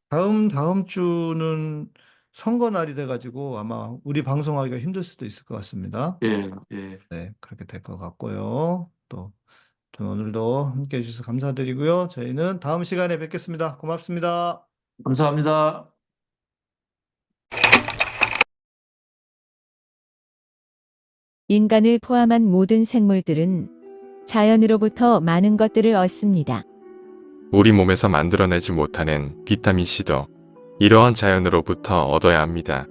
다음 주는 선거 날이 돼가지고 아마 우리 방송하기가 힘들 수도 있을 것 같습니다. 예, 예. 네, 그렇게 될 것 같고요. 또 오늘도 함께 해주셔서 감사드리고요. 저희는 다음 시간에 뵙겠습니다. 고맙습니다. 감사합니다. 인간을 포함한 모든 생물들은 자연으로부터 많은 것들을 얻습니다. 우리 몸에서 만들어내지 못하는 비타민C도 이러한 자연으로부터 얻어야 합니다.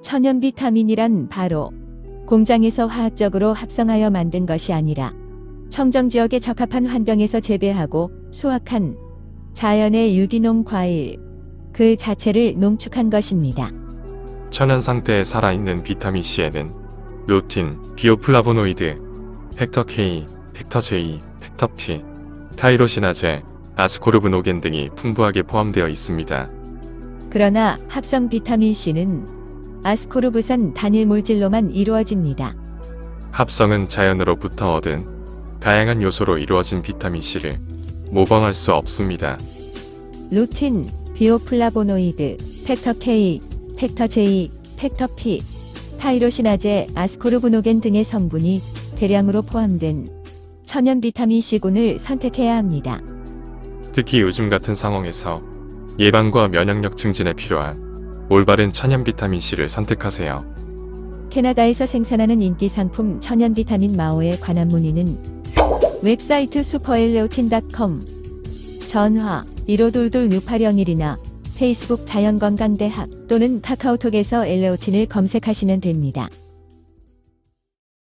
천연 비타민이란 바로 공장에서 화학적으로 합성하여 만든 것이 아니라 청정 지역에 적합한 환경에서 재배하고 수확한 자연의 유기농 과일 그 자체를 농축한 것입니다. 천연 상태에 살아있는 비타민C에는 루틴, 비오플라보노이드, 팩터 K, 팩터 J, 팩터 P, 타이로시나제, 아스코르브노겐 등이 풍부하게 포함되어 있습니다. 그러나 합성 비타민C는 아스코르브산 단일 물질로만 이루어집니다. 합성은 자연으로부터 얻은 다양한 요소로 이루어진 비타민C를 모방할 수 없습니다. 루틴, 비오플라보노이드, 팩터 K, 팩터 J, 팩터 P, 타이로시나제, 아스코르브노겐 등의 성분이 대량으로 포함된 천연 비타민C군을 선택해야 합니다. 특히 요즘 같은 상황에서 예방과 면역력 증진에 필요한 올바른 천연 비타민C를 선택하세요. 캐나다에서 생산하는 인기 상품 천연 비타민 마오에 관한 문의는 웹사이트 supereleutin.com, 전화 1522-6801이나 페이스북 자연건강대학 또는 카카오톡에서 엘레오틴을 검색하시면 됩니다.